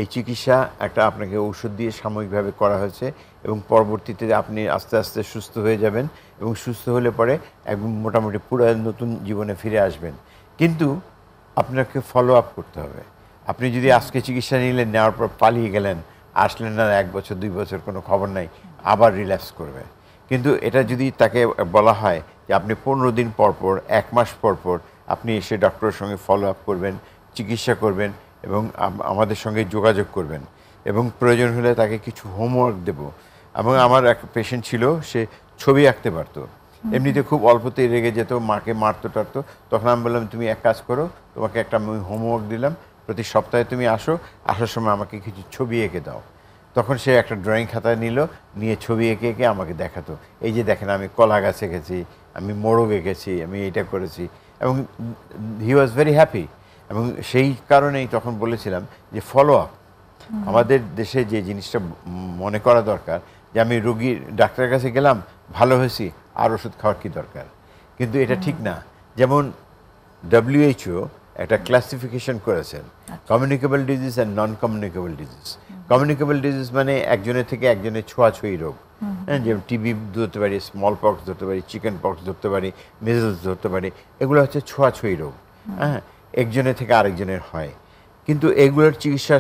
এই চিকিৎসা একটা আপনাকে ঔষধ দিয়ে সাময়িকভাবে করা হয়েছে এবং পরবর্তীতে আপনি আস্তে আস্তে সুস্থ হয়ে যাবেন এবং সুস্থ হলে পরে একদম মোটামুটি পুরো নতুন জীবনে ফিরে আসবেন। কিন্তু আপনাকে ফলো আপ করতে হবে। আপনি যদি আজকে চিকিৎসা নিলেন, নেওয়ার পর পালিয়ে গেলেন, আসলেন না 1 বছর 2 বছর, কোনো খবর নাই, আবার রিল্যাপস করবে। কিন্তু এটা যদি তাকে বলা হয় যে আপনি 15 দিন পর পর, 1 মাস পর পর আপনি এসে ডক্টরের সঙ্গে ফলো আপ করবেন, চিকিৎসা করবেন এবং আমাদের সঙ্গে যোগাযোগ করবেন এবং প্রয়োজন হলে তাকে কিছু হোমওয়ার্ক দেব। এবং আমার এক পেশেন্ট ছিল, সে ছবি আঁকতে পারতো, এমনিতে খুব অল্পতেই রেগে যেত, মাকে মারতো টারতো। তখন আমি বললাম, তুমি এক কাজ করো, তোমাকে একটা আমি হোমওয়ার্ক দিলাম, প্রতি সপ্তাহে তুমি আসার সময় আমাকে কিছু ছবি এঁকে দাও। তখন সে একটা ড্রয়িং খাতা নিয়ে ছবি এঁকে এঁকে আমাকে দেখাতো, এই যে দেখেন আমি কলা গাছ এঁকেছি, আমি মোড়ক এঁকেছি, আমি এটা করেছি, এবং হি ওয়াজ ভেরি হ্যাপি। এবং সেই কারণেই তখন বলেছিলাম যে ফলো আপ। আমাদের দেশে যে জিনিসটা মনে করা দরকার যে আমি রোগীর ডাক্তারের কাছে গেলাম, ভালো হয়েছি, আর ওষুধ খাওয়ার কী দরকার, কিন্তু এটা ঠিক না। যেমন WHO একটা ক্লাসিফিকেশন করেছেন, communicable disease and non communicable disease. Communicable disease মানে একজনের থেকে একজনের ছোঁয়াছুঁয়ি রোগ, যেমন টিবি ধরতে পারি, স্মল পক্স ধরতে পারি, চিকেন পক্স ধরতে পারি, মেজেলস ধরতে পারি, এগুলো হচ্ছে ছোঁয়াছুঁয়ি রোগ। হ্যাঁ, একজনের থেকে আরেকজনের হয়, কিন্তু এগুলোর চিকিৎসা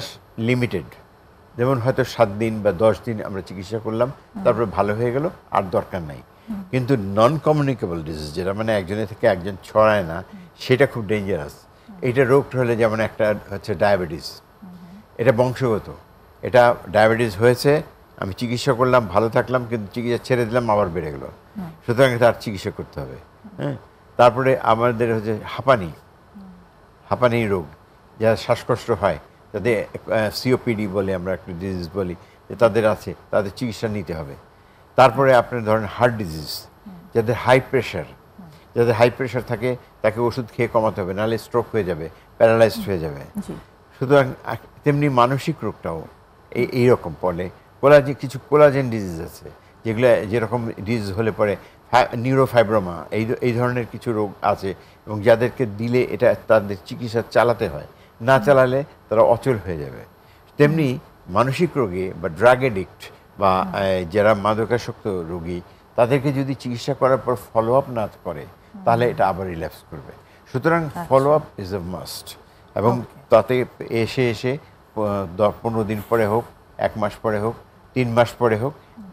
লিমিটেড। যেমন হয়তো 7 দিন বা 10 দিন আমরা চিকিৎসা করলাম, তারপরে ভালো হয়ে গেল, আর দরকার নাই। কিন্তু নন কমিউনিকেবল ডিজিজ, যেটা মানে একজনের থেকে একজন ছড়ায় না, সেটা খুব ডেঞ্জারাস। এইটা রোগটা হলে যেমন একটা হচ্ছে ডায়াবেটিস, এটা বংশগত। এটা ডায়াবেটিস হয়েছে, আমি চিকিৎসা করলাম, ভালো থাকলাম, কিন্তু চিকিৎসা ছেড়ে দিলাম, আবার বেড়ে গেল, সুতরাং তার চিকিৎসা করতে হবে। হ্যাঁ, তারপরে আমাদের হচ্ছে হাঁপানি রোগ, যারা শ্বাসকষ্ট হয়, তাদের সিওপিডি বলে আমরা একটা ডিজিজ বলি, যে তাদের আছে, তাদের চিকিৎসা নিতে হবে। তারপরে আপনার ধরেন হার্ট ডিজিজ, যাদের হাই প্রেশার থাকে, তাকে ওষুধ খেয়ে কমাতে হবে, নাহলে স্ট্রোক হয়ে যাবে, প্যারালাইজড হয়ে যাবে। সুতরাং তেমনি মানসিক রোগটাও এইরকম পড়ে। কিছু কোলাজেন ডিজিজ আছে, যেগুলো যেরকম ডিজিজ হলে পরে নিউরোফাইব্রোমা, এই ধরনের কিছু রোগ আছে, এবং যাদেরকে দিলে এটা তাদের চিকিৎসা চালাতে হয়, না চালালে তারা অচল হয়ে যাবে। তেমনি মানসিক রোগী বা ড্রাগ এডিক্ট বা যারা মাদকাসক্ত রোগী, তাদেরকে যদি চিকিৎসা করার পর ফলো আপ না করে, তাহলে এটা আবার রিল্যাপস করবে। সুতরাং follow up is a must, এবং তাতে এসে 15 দিন পরে হোক, 1 মাস পরে হোক, 3 মাস পরে হোক,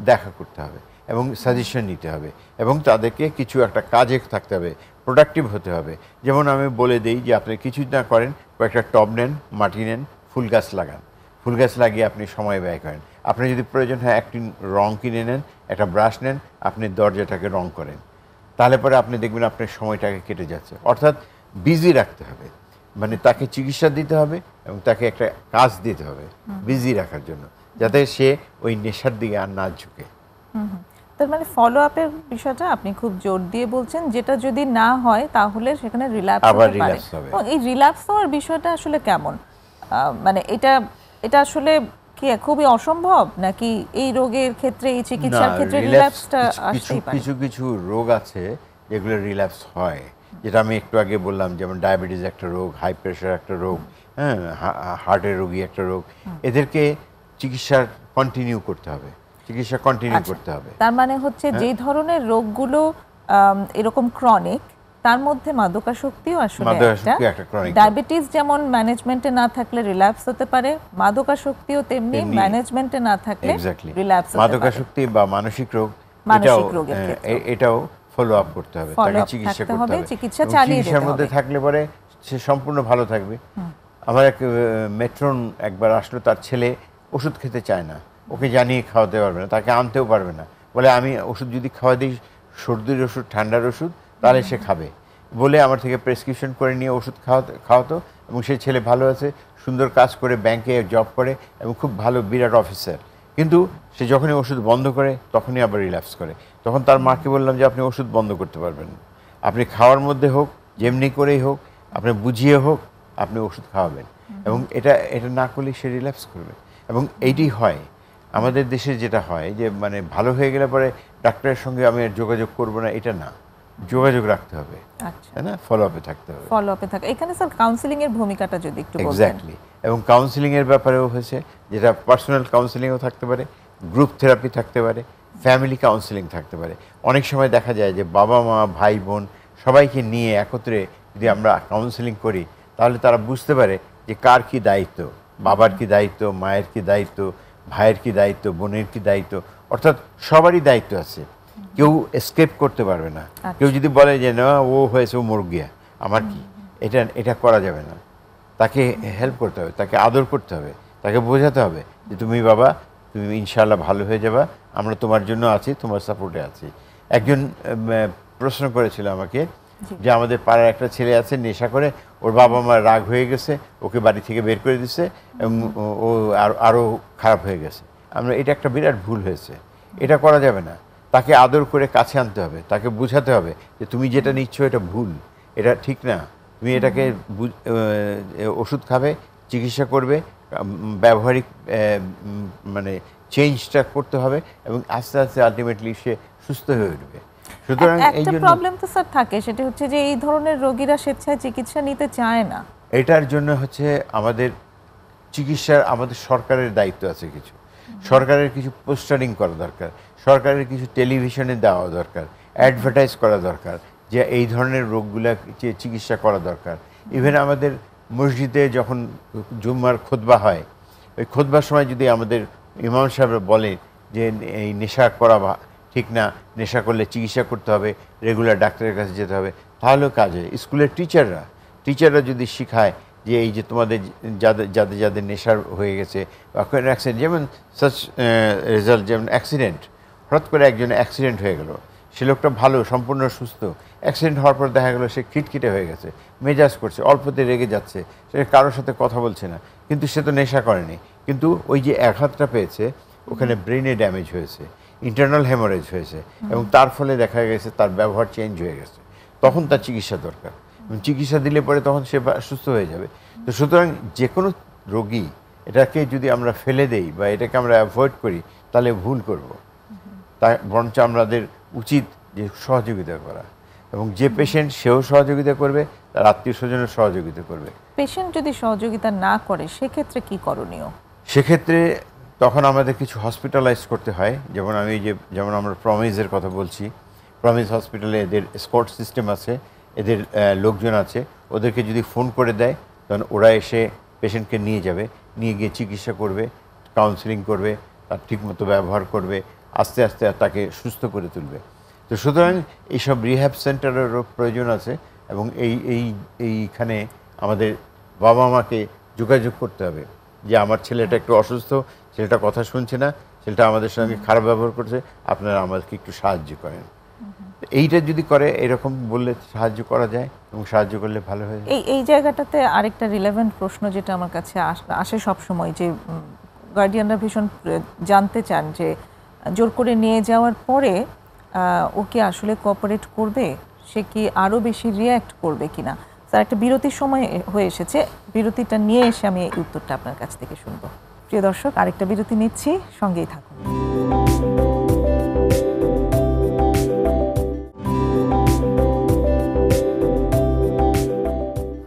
দেখা করতে হবে এবং সাজেশন নিতে হবে, এবং তাদেরকে কিছু একটা কাজে থাকতে হবে, প্রোডাক্টিভ হতে হবে। যেমন আমি বলে দিই যে আপনি কিছু না করেন, কয়েকটা টব নেন, মাটি নেন, ফুল গাছ লাগান, ফুল গাছ লাগিয়ে আপনি সময় ব্যয় করেন। আপনি যদি প্রয়োজন হয় একটি রং কিনে নেন, একটা ব্রাশ নেন, আপনি দরজাটাকে রং করেন, তাহলে পরে আপনি দেখবেন আপনার সময়টাকে কেটে যাচ্ছে। অর্থাৎ বিজি রাখতে হবে। মানে তাকে চিকিৎসা দিতে হবে এবং তাকে একটা কাজ দিতে হবে বিজি রাখার জন্য, যাতে সে ওই নেশার দিকে আর না ঝুঁকে। তার মানে ফলো আপের বিষয়টা আপনি খুব জোর দিয়ে বলছেন, যেটা যদি না হয় তাহলে সেখানে রিল্যাপস হতে পারে। এই রিল্যাপস হওয়ার বিষয়টা আসলে কেমন, মানে এটা আসলে কি খুবই অসম্ভব, নাকি এই রোগের ক্ষেত্রে এই চিকিৎসার ক্ষেত্রে রিল্যাপসটা আসতেই পারে? কিছু কিছু রোগ আছে যেগুলো রিল্যাপস হয়, যেটা আমি একটু আগে বললাম, যেমন ডায়াবেটিস একটা রোগ, হাই প্রেশার একটা রোগ, হ্যাঁ, হার্টের রোগী একটা রোগ। এদেরকে চিকিৎসা কন্টিনিউ করতে হবে, চিকিৎসা কন্টিনিউ করতে হবে। তার মানে হচ্ছে যে ধরনের রোগগুলো এরকম ক্রনিক, তার মধ্যে মাদকাসক্তিও আসলে একটা ক্রনিক। ডায়াবেটিস যেমন ম্যানেজমেন্টে না থাকলে রিল্যাপস হতে পারে, মাদকাসক্তিও তেমনি ম্যানেজমেন্টে না থাকলে রিল্যাপস হতে পারে। মাদকাসক্তি বা মানসিক রোগ, এটাও ফলো আপ করতে হবে, তাকে চিকিৎসা করতে হবে। চিকিৎসা চালিয়ে যেতে হবে। চিকিৎসার মধ্যে থাকলে পরে সে সম্পূর্ণ ভালো থাকবে। আমার এক মেট্রন একবার আসলো, তার ছেলে ওষুধ খেতে চায় না, ওকে জানিয়ে খাওয়াতে পারবে না, তাকে আনতেও পারবে না, বলে আমি ওষুধ যদি খাওয়া দিই, সর্দির ওষুধ, ঠান্ডার ওষুধ, তাহলে সে খাবে, বলে আমার থেকে প্রেসক্রিপশন করে নিয়ে ওষুধ খাওয়াতো। এবং সেই ছেলে ভালো আছে, সুন্দর কাজ করে, ব্যাংকে জব করে এবং খুব ভালো বিরাট অফিসার। কিন্তু সে যখনই ওষুধ বন্ধ করে তখনই আবার রিল্যাপস করে। তখন তার মাকে বললাম যে আপনি ওষুধ বন্ধ করতে পারবেন না, আপনি খাওয়ার মধ্যে হোক, যেমনি করেই হোক, আপনি বুঝিয়ে হোক, আপনি ওষুধ খাওয়াবেন, এবং এটা না করলে সে রিল্যাপস করবে। এবং এইটি হয় আমাদের দেশে, যেটা হয় যে মানে ভালো হয়ে গেলে পরে ডাক্তারের সঙ্গে আমি যোগাযোগ করব না, এটা না, যোগাযোগ রাখতে হবে, তাই না, ফলো আপে থাকতে হবে। ফলো আপে থাকা, এখানে স্যার কাউন্সেলিং এর ভূমিকাটা যদি একটু বলতেন। এক্স্যাক্টলি, এবং কাউন্সেলিং এর ব্যাপারেও হয়েছে, যেটা পার্সোনাল কাউন্সেলিংও থাকতে পারে, গ্রুপ থেরাপি থাকতে পারে, ফ্যামিলি কাউন্সেলিং থাকতে পারে। অনেক সময় দেখা যায় যে বাবা মা ভাই বোন সবাইকে নিয়ে একত্রে যদি আমরা কাউন্সেলিং করি, তাহলে তারা বুঝতে পারে যে কার কি দায়িত্ব, বাবার কি দায়িত্ব, মায়ের কি দায়িত্ব, ভাইয়ের কি দায়িত্ব, বোনের কি দায়িত্ব, অর্থাৎ সবারই দায়িত্ব আছে, কেউ এসকেপ করতে পারবে না। কেউ যদি বলে যে না ও হয়েছে, ও মর গিয়া, আমার কি, এটা করা যাবে না। তাকে হেল্প করতে হবে, তাকে আদর করতে হবে, তাকে বোঝাতে হবে যে তুমি বাবা, তুমি ইনশাআল্লাহ ভালো হয়ে যাবা, আমরা তোমার জন্য আছি, তোমার সাপোর্টে আছি। একজন প্রশ্ন করেছিল আমাকে যে আমাদের পাড়ার একটা ছেলে আছে, নেশা করে, ওর বাবা মা রাগ হয়ে গেছে, ওকে বাড়ি থেকে বের করে দিচ্ছে এবং ও আরও খারাপ হয়ে গেছে। এটা একটা বিরাট ভুল হয়েছে, এটা করা যাবে না। তাকে আদর করে কাছে আনতে হবে, তাকে বোঝাতে হবে যে তুমি যেটা নিচ্ছ এটা ভুল, এটা ঠিক না, তুমি এটাকে ওষুধ খাবে, চিকিৎসা করবে, ব্যবহারিক মানে চেঞ্জটা করতে হবে, এবং আস্তে আস্তে আলটিমেটলি সে সুস্থ হয়ে উঠবে। সুতরাং একটা প্রবলেম তো স্যার থাকে, সেটা হচ্ছে যে এই ধরনের রোগীরা স্বেচ্ছায় চিকিৎসা নিতে চায় না। এটার জন্য হচ্ছে আমাদের চিকিৎসার, আমাদের সরকারের দায়িত্ব আছে, কিছু সরকারের কিছু পোস্টারিং করা দরকার, সরকারের কিছু টেলিভিশনে দেওয়া দরকার, অ্যাডভার্টাইজ করা দরকার যে এই ধরনের রোগগুলা চিকিৎসা করা দরকার। ইভেন আমাদের মসজিদে যখন জুম্মার খুতবা হয়, ওই খুতবার সময় যদি আমাদের ইমাম সাহেবরা বলে যে এই নেশা করা ঠিক না, নেশা করলে চিকিৎসা করতে হবে, রেগুলার ডাক্তারের কাছে যেতে হবে, তাহলেও কাজে। স্কুলের টিচাররা যদি শেখায় যে এই যে তোমাদের যাদের নেশার হয়ে গেছে, বা কোনো অ্যাক্সিডেন্ট, যেমন সাচ রেজাল্ট, যেমন অ্যাক্সিডেন্ট, হঠাৎ করে একজন অ্যাক্সিডেন্ট হয়ে গেল, সে লোকটা ভালো, সম্পূর্ণ সুস্থ, অ্যাক্সিডেন্ট হওয়ার পর দেখা গেলো সে খিটখিটে হয়ে গেছে, মেজাজ করছে, অল্পতে রেগে যাচ্ছে, সে কারোর সাথে কথা বলছে না, কিন্তু সে তো নেশা করেনি, কিন্তু ওই যে আঘাতটা পেয়েছে ওখানে ব্রেনে ড্যামেজ হয়েছে, ইন্টারনাল হেমোরেজ হয়েছে, এবং তার ফলে দেখা গেছে তার ব্যবহার চেঞ্জ হয়ে গেছে। তখন তার চিকিৎসা দরকার, চিকিৎসা দিলে পরে তখন সে সুস্থ হয়ে যাবে। তো সুতরাং যে কোনো রোগী, এটাকে যদি আমরা ফেলে দেই বা এটাকে আমরা অ্যাভয়েড করি, তাহলে ভুল করব। তাই বরঞ্চ আমাদের উচিত যে সহযোগিতা করা, এবং যে পেশেন্ট সেও সহযোগিতা করবে, তার আত্মীয় স্বজনের সহযোগিতা করবে। পেশেন্ট যদি সহযোগিতা না করে সেক্ষেত্রে কি করণীয়? সেক্ষেত্রে তখন আমাদের কিছু হসপিটালাইজ করতে হয়। যেমন আমরা প্রমিসের কথা বলছি, প্রমিস হসপিটালে এদের স্কট সিস্টেম আছে, এদের লোকজন আছে, ওদেরকে যদি ফোন করে দেয় তখন ওরা এসে পেশেন্টকে নিয়ে যাবে, নিয়ে গিয়ে চিকিৎসা করবে, কাউন্সেলিং করবে, তার ঠিকমতো ব্যবহার করবে, আস্তে আস্তে তাকে সুস্থ করে তুলবে। তো সুতরাং এইসব রিহ্যাব সেন্টারেরও প্রয়োজন আছে, এবং এইখানে আমাদের বাবা মাকে যোগাযোগ করতে হবে যে আমার ছেলেটা একটু অসুস্থ, ছেলেটা কথা শুনছে না, ছেলেটা আমাদের সঙ্গে খারাপ ব্যবহার করছে, আপনারা আমাদেরকে একটু সাহায্য করেন। এইটা যদি করে এরকম বললে সাহায্য করা যায় এবং সাহায্য করলে ভালো হয়ে যায়। এই জায়গাটাতে আরেকটা রিলেভেন্ট প্রশ্ন যেটা আমার কাছে আসে সবসময়, যে গার্ডিয়ানরা ভীষণ জানতে চান যে জোর করে নিয়ে যাওয়ার পরে ও কি আসলে কোঅপারেট করবে, সে কি আরও বেশি রিয়্যাক্ট করবে কিনা। স্যার, একটা বিরতির সময় হয়ে এসেছে, বিরতিটা নিয়ে এসে আমি এই উত্তরটা আপনার কাছ থেকে শুনবো। প্রিয় দর্শক, আরেকটা বিরতি নিচ্ছি, সঙ্গেই থাকুন।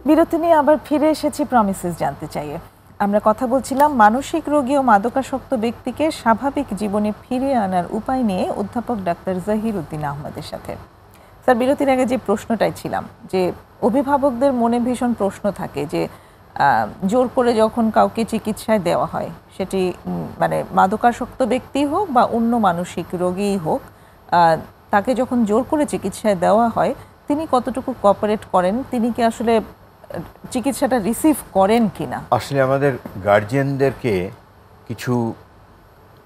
বিরতি নিয়ে আবার ফিরে এসেছি প্রমিসেস জানতে চাইয়ে। আমরা কথা বলছিলাম মানসিক রোগী ও মাদকাসক্ত ব্যক্তিকে স্বাভাবিক জীবনে ফিরিয়ে আনার উপায় নিয়ে অধ্যাপক ডাক্তার জহির উদ্দিন আহমেদের সাথে। স্যার, বিরতির আগে যে প্রশ্নটাই ছিলাম, যে অভিভাবকদের মনে ভীষণ প্রশ্ন থাকে যে জোর করে যখন কাউকে চিকিৎসায় দেওয়া হয়, সেটি মানে মাদকাসক্ত ব্যক্তি হোক বা অন্য মানসিক রোগীই হোক, তাকে যখন জোর করে চিকিৎসায় দেওয়া হয় তিনি কতটুকু কোঅপারেট করেন, তিনি কি আসলে চিকিৎসাটা রিসিভ করেন কিনা? আসলে আমাদের গার্জিয়ানদেরকে কিছু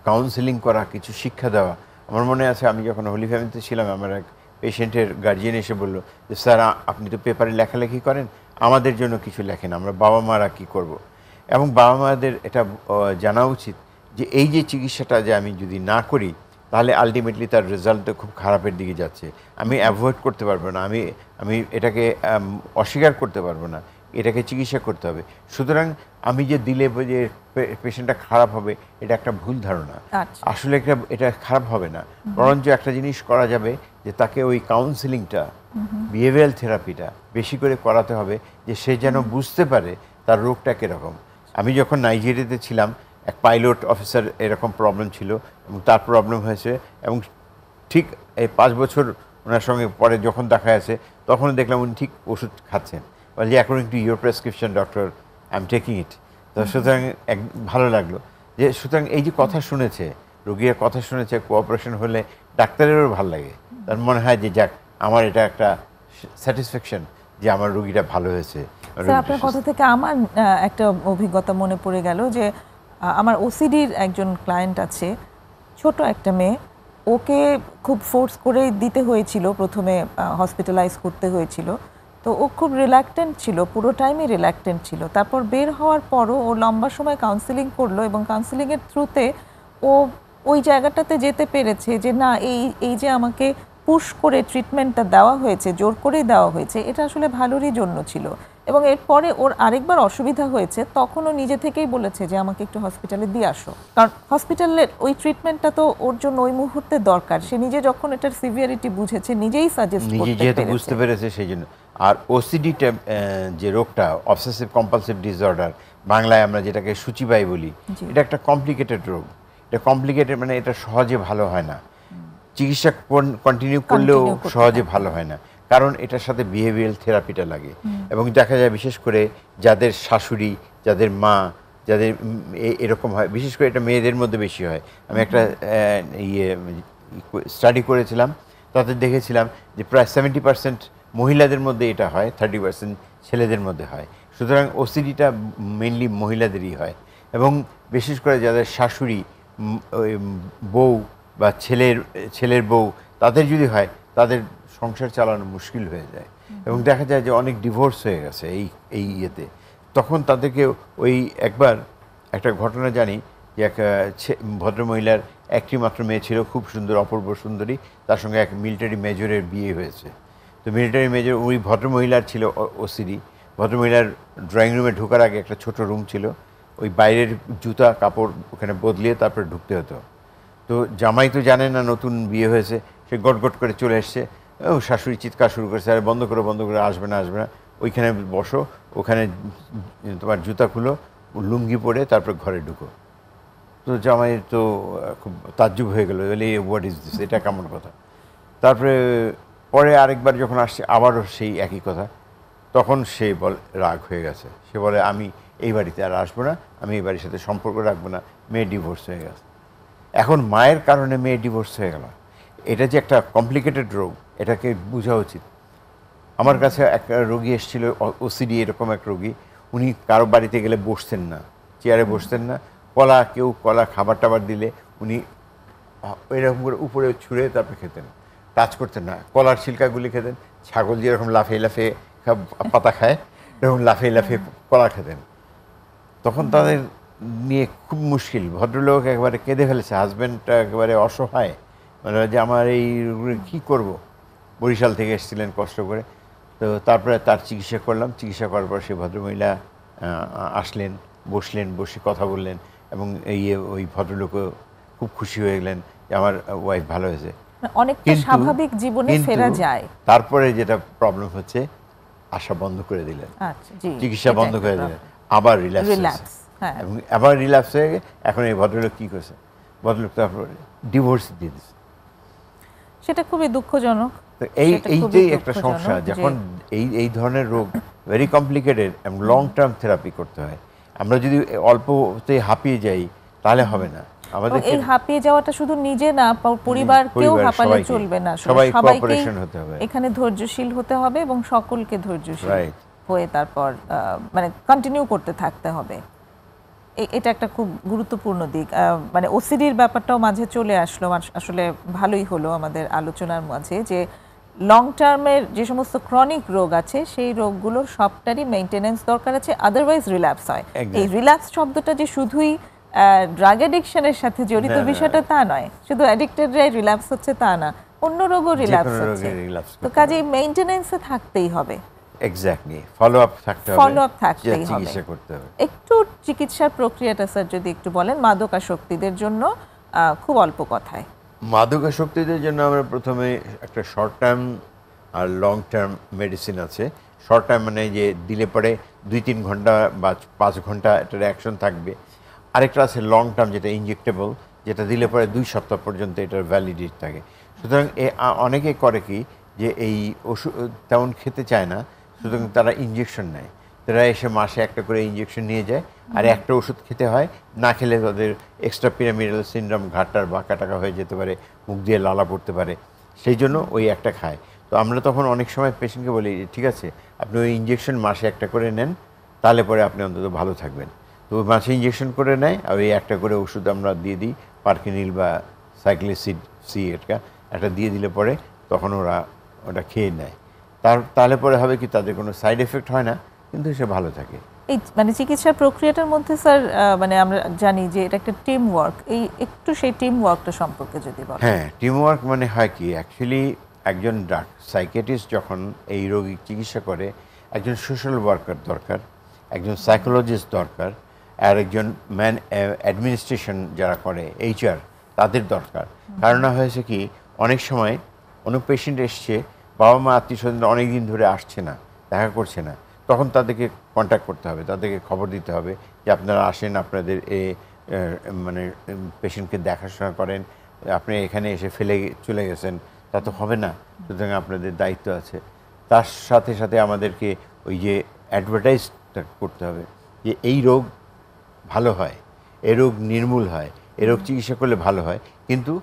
কাউন্সেলিং করা, কিছু শিক্ষা দেওয়া। আমার মনে আছে আমি যখন হোলি ফ্যামিলিতে ছিলাম, আমার এক পেশেন্টের গার্জিয়ান এসে বললো যে স্যার আপনি তো পেপারে লেখালেখি করেন, আমাদের জন্য কিছু লেখেন, আমরা বাবা মারা কী করব। এবং বাবা মাদের এটা জানা উচিত যে এই যে চিকিৎসাটা যে আমি যদি না করি তাহলে আলটিমেটলি তার রেজাল্টটা খুব খারাপের দিকে যাচ্ছে। আমি অ্যাভয়েড করতে পারবো না, আমি এটাকে অস্বীকার করতে পারবো না, এটাকে চিকিৎসা করতে হবে। সুতরাং আমি যে দিলে যে পেশেন্টটা খারাপ হবে, এটা একটা ভুল ধারণা। আসলে এটা খারাপ হবে না, বরঞ্চ একটা জিনিস করা যাবে যে তাকে ওই কাউন্সিলিংটা, বিহেভিয়ারাল থেরাপিটা বেশি করে করাতে হবে, যে সে যেন বুঝতে পারে তার রোগটা কীরকম। আমি যখন নাইজেরিয়াতে ছিলাম, এক পাইলট অফিসার এরকম প্রবলেম ছিল এবং তার প্রবলেম হয়েছে, এবং ঠিক এই 5 বছর ওনার সঙ্গে পরে যখন দেখা গেছে তখন দেখলাম উনি ঠিক ওষুধ খাচ্ছেন। বলে according to your prescription doctor, I am taking ইট। তো সুতরাং ভালো লাগলো যে সুতরাং এই যে কথা শুনেছে, রোগীর কথা শুনেছে, কোঅপারেশন হলে ডাক্তারেরও ভালো লাগে, তার মনে হয় যে যাক আমার এটা একটা স্যাটিসফ্যাকশন যে আমার রোগীটা ভালো হয়েছে। আপনার কথা থেকে আমার একটা অভিজ্ঞতা মনে পড়ে গেল যে আমার ওসিডির একজন ক্লায়েন্ট আছে, ছোট একটা মেয়ে, ওকে খুব ফোর্স করে দিতে হয়েছিল, প্রথমে হসপিটালাইজ করতে হয়েছিল। তো ও খুব রিল্যাক্টেন্ট ছিল, পুরো টাইমই রিল্যাক্টেন্ট ছিল। তারপর বের হওয়ার পরও ও লম্বা সময় কাউন্সিলিং করলো এবং কাউন্সিলিংয়ের থ্রুতে ও ওই জায়গাটাতে যেতে পেরেছে যে না, এই যে আমাকে পুশ করে ট্রিটমেন্টটা দেওয়া হয়েছে, জোর করেই দেওয়া হয়েছে, এটা আসলে ভালোরই জন্য ছিল। এবং এরপরে ওর আরেকবার অসুবিধা হয়েছে, তখন ও নিজে থেকেই বলেছে যে আমাকে একটু হসপিটালে দিয়ে আসো, কারণ হসপিটালের ওই ট্রিটমেন্টটা তো ওর জন্য ওই মুহূর্তে দরকার। সে নিজে যখন এটার সিভিয়ারিটি বুঝেছে, নিজেই সাজেস্ট করতে পেরেছে, যেহেতু বুঝতে পেরেছে সেই জন্য। আর ওসিডিটা যে রোগটা, অবসেসিভ কম্পালসিভ ডিসঅর্ডার, বাংলায় আমরা যেটাকে সূচিবাই বলি, এটা একটা কমপ্লিকেটেড রোগ। এটা কমপ্লিকেটেড মানে এটা সহজে ভালো হয় না, চিকিৎসা কন্টিনিউ করলেও সহজে ভালো হয় না, কারণ এটার সাথে বিহেভিয়ারাল থেরাপিটা লাগে। এবং দেখা যায় বিশেষ করে যাদের শাশুড়ি, যাদের মা, যাদের এরকম হয়, বিশেষ করে এটা মেয়েদের মধ্যে বেশি হয়। আমি একটা স্টাডি করেছিলাম, তাতে দেখেছিলাম যে প্রায় 70% মহিলাদের মধ্যে এটা হয়, 30% ছেলেদের মধ্যে হয়। সুতরাং ওসিডিটা মেনলি মহিলাদেরই হয়। এবং বিশেষ করে যাদের শাশুড়ি, বউ বা ছেলের বউ, তাদের যদি হয়, তাদের সংসার চালানো মুশকিল হয়ে যায়। এবং দেখা যায় যে অনেক ডিভোর্স হয়ে গেছে এই ইয়েতে। তখন তাদেরকে ওই একবার একটা ঘটনা জানি যে এক ভদ্রমহিলার একটি মাত্র মেয়ে ছিল, খুব সুন্দর, অপূর্ব সুন্দরী, তার সঙ্গে এক মিলিটারি মেজরের বিয়ে হয়েছে। তো মিলিটারি মেজর, ওই ভদ্রমহিলার ছিল ওসিডি। ভদ্রমহিলার ড্রয়িং রুমে ঢোকার আগে একটা ছোট রুম ছিল, ওই বাইরের জুতা কাপড় ওখানে বদলিয়ে তারপরে ঢুকতে হতো। তো জামাই তো জানে না নতুন বিয়ে হয়েছে, সে গটগট করে চলে এসছে। ও শাশুড়ি চিৎকার শুরু করেছে, আরে বন্ধ করে, আসবে না, ওইখানে বসো, ওখানে তোমার জুতা খুলো, লুঙ্গি পরে তারপর ঘরে ঢুকো। তো জামাই তো খুব তাজ্জুব হয়ে গেল, বলে হোয়াট ইজ দিস, এটা কেমন কথা। তারপরে পরে আরেকবার যখন আসছে আবারও সেই একই কথা, তখন সে রাগ হয়ে গেছে। সে বলে আমি এই বাড়িতে আর আসবো না, আমি এই বাড়ির সাথে সম্পর্ক রাখবো না, মেয়ে ডিভোর্স হয়ে গেছে। এখন মায়ের কারণে মেয়ে ডিভোর্স হয়ে গেল, এটা যে একটা কমপ্লিকেটেড রোগ, এটাকে বোঝা উচিত। আমার কাছে এক রোগী এসেছিল, ওসিডি এরকম এক রোগী, উনি কারো বাড়িতে গেলে বসতেন না, চেয়ারে বসতেন না, কেউ কলা খাবার টাবার দিলে উনি এরকম করে উপরে ছুঁড়ে তারপরে খেতেন। টাচ করতেন না, কলার ছিলকাগুলি খেতেন, ছাগল যেরকম লাফিয়ে লাফিয়ে পাতা খায় এরকম লাফিয়ে লাফিয়ে কলা খেতেন। তখন তাদের নিয়ে খুব মুশকিল, ভদ্রলোক একবারে কেঁদে ফেলেছে, হাজব্যান্ডটা একেবারে অসহায়, মানে যে আমার এই কী করব। বরিশাল থেকে এসেছিলেন কষ্ট করে। তো তারপরে তার চিকিৎসা করলাম, চিকিৎসা করার পর সেই ভদ্রমহিলা আসলেন, বসলেন, বসে কথা বললেন, এবং ওই ভদ্রলোকও খুব খুশি হয়ে গেলেন যে আমার ওয়াইফ ভালো হয়েছে। অনেকটা স্বাভাবিক জীবনে ফেরা যায়। তারপরে যেটা প্রবলেম হচ্ছে, আশা বন্ধ করে দিলেন, চিকিৎসা বন্ধ করে দিলেন, আবার রিল্যাপস, এবং আবার রিল্যাপস হয়ে গিয়ে এখন এই ভদ্রলোক কী করছে, ভদ্রলোক তারপর ডিভোর্স দিয়ে দিচ্ছে। সেটা খুবই দুঃখজনক। এইটাই একটা সমস্যা, যখন এই ধরনের রোগ ভেরি কমপ্লিকেটেড এবং লং টার্ম থেরাপি করতে হয়। আমরা যদি অল্পতে হাঁপিয়ে যাই তাহলে হবে না। আমাদের এই হাঁপিয়ে যাওয়াটা শুধু নিজে না, পরিবারকেও হাঁপালে চলবে না, সবাইকে এখানে ধৈর্যশীল হতে হবে এবং সকলকে ধৈর্যশীল হয়ে তারপর মানে কন্টিনিউ করতে থাকতে হবে। এটা একটা খুব গুরুত্বপূর্ণ দিক। মানে ওসিডির ব্যাপারটাও মাঝে চলে আসলো, আসলে ভালোই হলো আমাদের আলোচনার মাঝে যে লং টার্মের যে সমস্ত ক্রনিক রোগ আছে সেই রোগগুলোর সবটারই মেইনটেনেন্স দরকার আছে, আদারওয়াইজ রিল্যাপস হয়। এই রিল্যাপস শব্দটা যে শুধুই ড্রাগ অ্যাডিকশনের সাথে জড়িত বিষয়টা তা নয়, শুধু অ্যাডিক্টেডরাই রিল্যাপস হচ্ছে তা না, অন্য রোগও রিল্যাপস হচ্ছে। তো কাজেই মেইনটেনেন্সে থাকতেই হবে, এক্স্যাক্টলি ফলো আপ থাকতে হবে, ফলো আপ থাকতেই হবে, চিকিৎসা করতে হবে। একটু চিকিৎসার প্রক্রিয়াটা স্যার যদি একটু বলেন মাদকাসক্তিদের জন্য, খুব অল্প কথায়। মাদকাসক্তিদের জন্য আমরা প্রথমে একটা শর্ট টার্ম আর লং টার্ম মেডিসিন আছে। শর্ট টার্ম মানে যে দিলে পরে 2-3 ঘন্টা বা 5 ঘন্টা এটার অ্যাকশন থাকবে। আরেকটা আছে লং টার্ম, যেটা ইনজেক্টেবল, যেটা দিলে পরে 2 সপ্তাহ পর্যন্ত এটার ভ্যালিডিটি থাকে। সুতরাং অনেকে করে কি যে এই ওষুধ তেমন খেতে চায় না, সুতরাং তারা ইনজেকশন নেয়। তারা এসে মাসে একটা করে ইনজেকশন নিয়ে যায়, আর একটা ওষুধ খেতে হয়, না খেলে তাদের এক্সট্রা পিরামিডাল সিনড্রোম, ঘাটটার বাঁকা টাকা হয়ে যেতে পারে, মুখ দিয়ে লালা পড়তে পারে, সেই জন্য ওই একটা খায়। তো আমরা তখন অনেক সময় পেশেন্টকে বলি, ঠিক আছে আপনি ওই ইনজেকশন মাসে একটা করে নেন, তাহলে পরে আপনি অন্তত ভালো থাকবেন। তো মাসে ইনজেকশন করে নেয়, আর ওই একটা করে ওষুধ আমরা দিয়ে দিই, পার্কিনিল বা সাইক্লিসিড সি একটা দিয়ে দিলে পরে তখন ওটা খেয়ে নেয়। তাহলে পরে হবে কি, তাদের কোনো সাইড এফেক্ট হয় না, কিন্তু সে ভালো থাকে। এই মানে চিকিৎসার প্রক্রিয়াটার মধ্যে স্যার মানে আমরা জানি যে এটা একটা টিম ওয়ার্ক, এই একটু সেই টিম ওয়ার্কটা সম্পর্কে যদি বলেন। হ্যাঁ, টিম ওয়ার্ক মানে হয় কি, অ্যাকচুয়ালি একজন সাইকিয়াট্রিস্ট যখন এই রোগীর চিকিৎসা করে, একজন সোশ্যাল ওয়ার্কার দরকার, একজন সাইকোলজিস্ট দরকার, আর একজন অ্যাডমিনিস্ট্রেশন যারা করে HR তাদের দরকার। কারণ হয়েছে কি, অনেক সময় অনেক পেশেন্ট এসছে, বাবা মা আত্মীয় স্বজন অনেক দিন ধরে আসছে না, দেখা করছে না, তখন তাদেরকে কন্ট্যাক্ট করতে হবে, তাদেরকে খবর দিতে হবে যে আপনারা আসেন, আপনাদের মানে পেশেন্টকে দেখাশোনা করেন, আপনি এখানে এসে ফেলে চলে গেছেন তা তো হবে না, সুতরাং আপনাদের দায়িত্ব আছে। তার সাথে সাথে আমাদেরকে ওই যে অ্যাডভার্টাইজটা করতে হবে যে এই রোগ ভালো হয়, এ রোগ নির্মূল হয়, এ রোগ চিকিৎসা করলে ভালো হয়, কিন্তু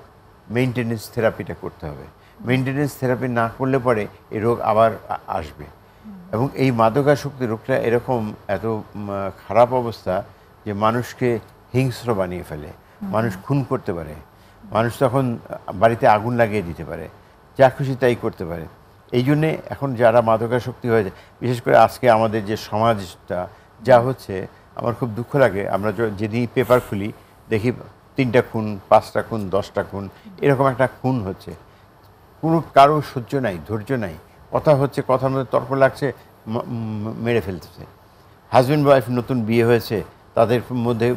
মেইনটেনেন্স থেরাপিটা করতে হবে। মেইনটেনেন্স থেরাপি না করলে পরে এই রোগ আবার আসবে। এবং এই মাদকাসক্তি রোগটা এরকম এত খারাপ অবস্থা যে মানুষকে হিংস্র বানিয়ে ফেলে, মানুষ খুন করতে পারে, মানুষ তখন বাড়িতে আগুন লাগিয়ে দিতে পারে, যা খুশি তাই করতে পারে। এই জন্যে এখন যারা মাদকাসক্তি হয়ে যায়, বিশেষ করে আজকে আমাদের যে সমাজটা যা হচ্ছে, আমার খুব দুঃখ লাগে। আমরা যেদিন পেপার খুলি দেখি 3টা খুন, 5টা খুন, 10টা খুন, এরকম একটা খুন হচ্ছে। কোনো কারো সহ্য নাই, ধৈর্য নাই, কথা হচ্ছে, কথার মধ্যে তর্ক লাগছে, মেরে ফেলতেছে। হাজব্যান্ড ওয়াইফ নতুন বিয়ে হয়েছে, তাদের মধ্যে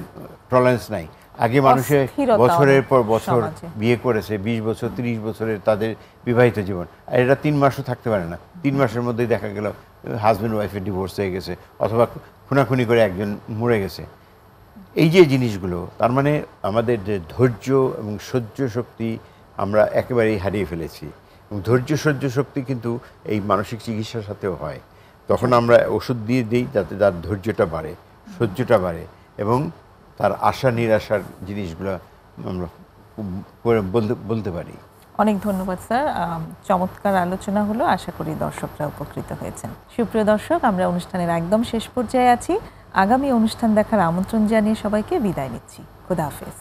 টলারেন্স নাই। আগে মানুষের বছরের পর বছর বিয়ে করেছে, 20 বছর 30 বছরের তাদের বিবাহিত জীবন, আর এটা 3 মাসও থাকতে পারে না। 3 মাসের মধ্যেই দেখা গেল হাজব্যান্ড ওয়াইফের ডিভোর্স হয়ে গেছে, অথবা খুনাখুনি করে একজন মরে গেছে। এই যে জিনিসগুলো, তার মানে আমাদের যে ধৈর্য এবং সহ্য শক্তি আমরা একেবারেই হারিয়ে ফেলেছি। এবং ধৈর্য সহ্য শক্তি কিন্তু এই মানসিক চিকিৎসার সাথেও হয়। তখন আমরা ওষুধ দিয়ে দিই যাতে তার ধৈর্যটা বাড়ে, সহ্যটা বাড়ে, এবং তার আশা নিরাশার জিনিসগুলো আমরা বলতে পারি। অনেক ধন্যবাদ স্যার, চমৎকার আলোচনা হলো, আশা করি দর্শকরা উপকৃত হয়েছেন। সুপ্রিয় দর্শক, আমরা অনুষ্ঠানের একদম শেষ পর্যায়ে আছি। আগামী অনুষ্ঠান দেখার আমন্ত্রণ জানিয়ে সবাইকে বিদায় নিচ্ছি। খোদা হাফেজ।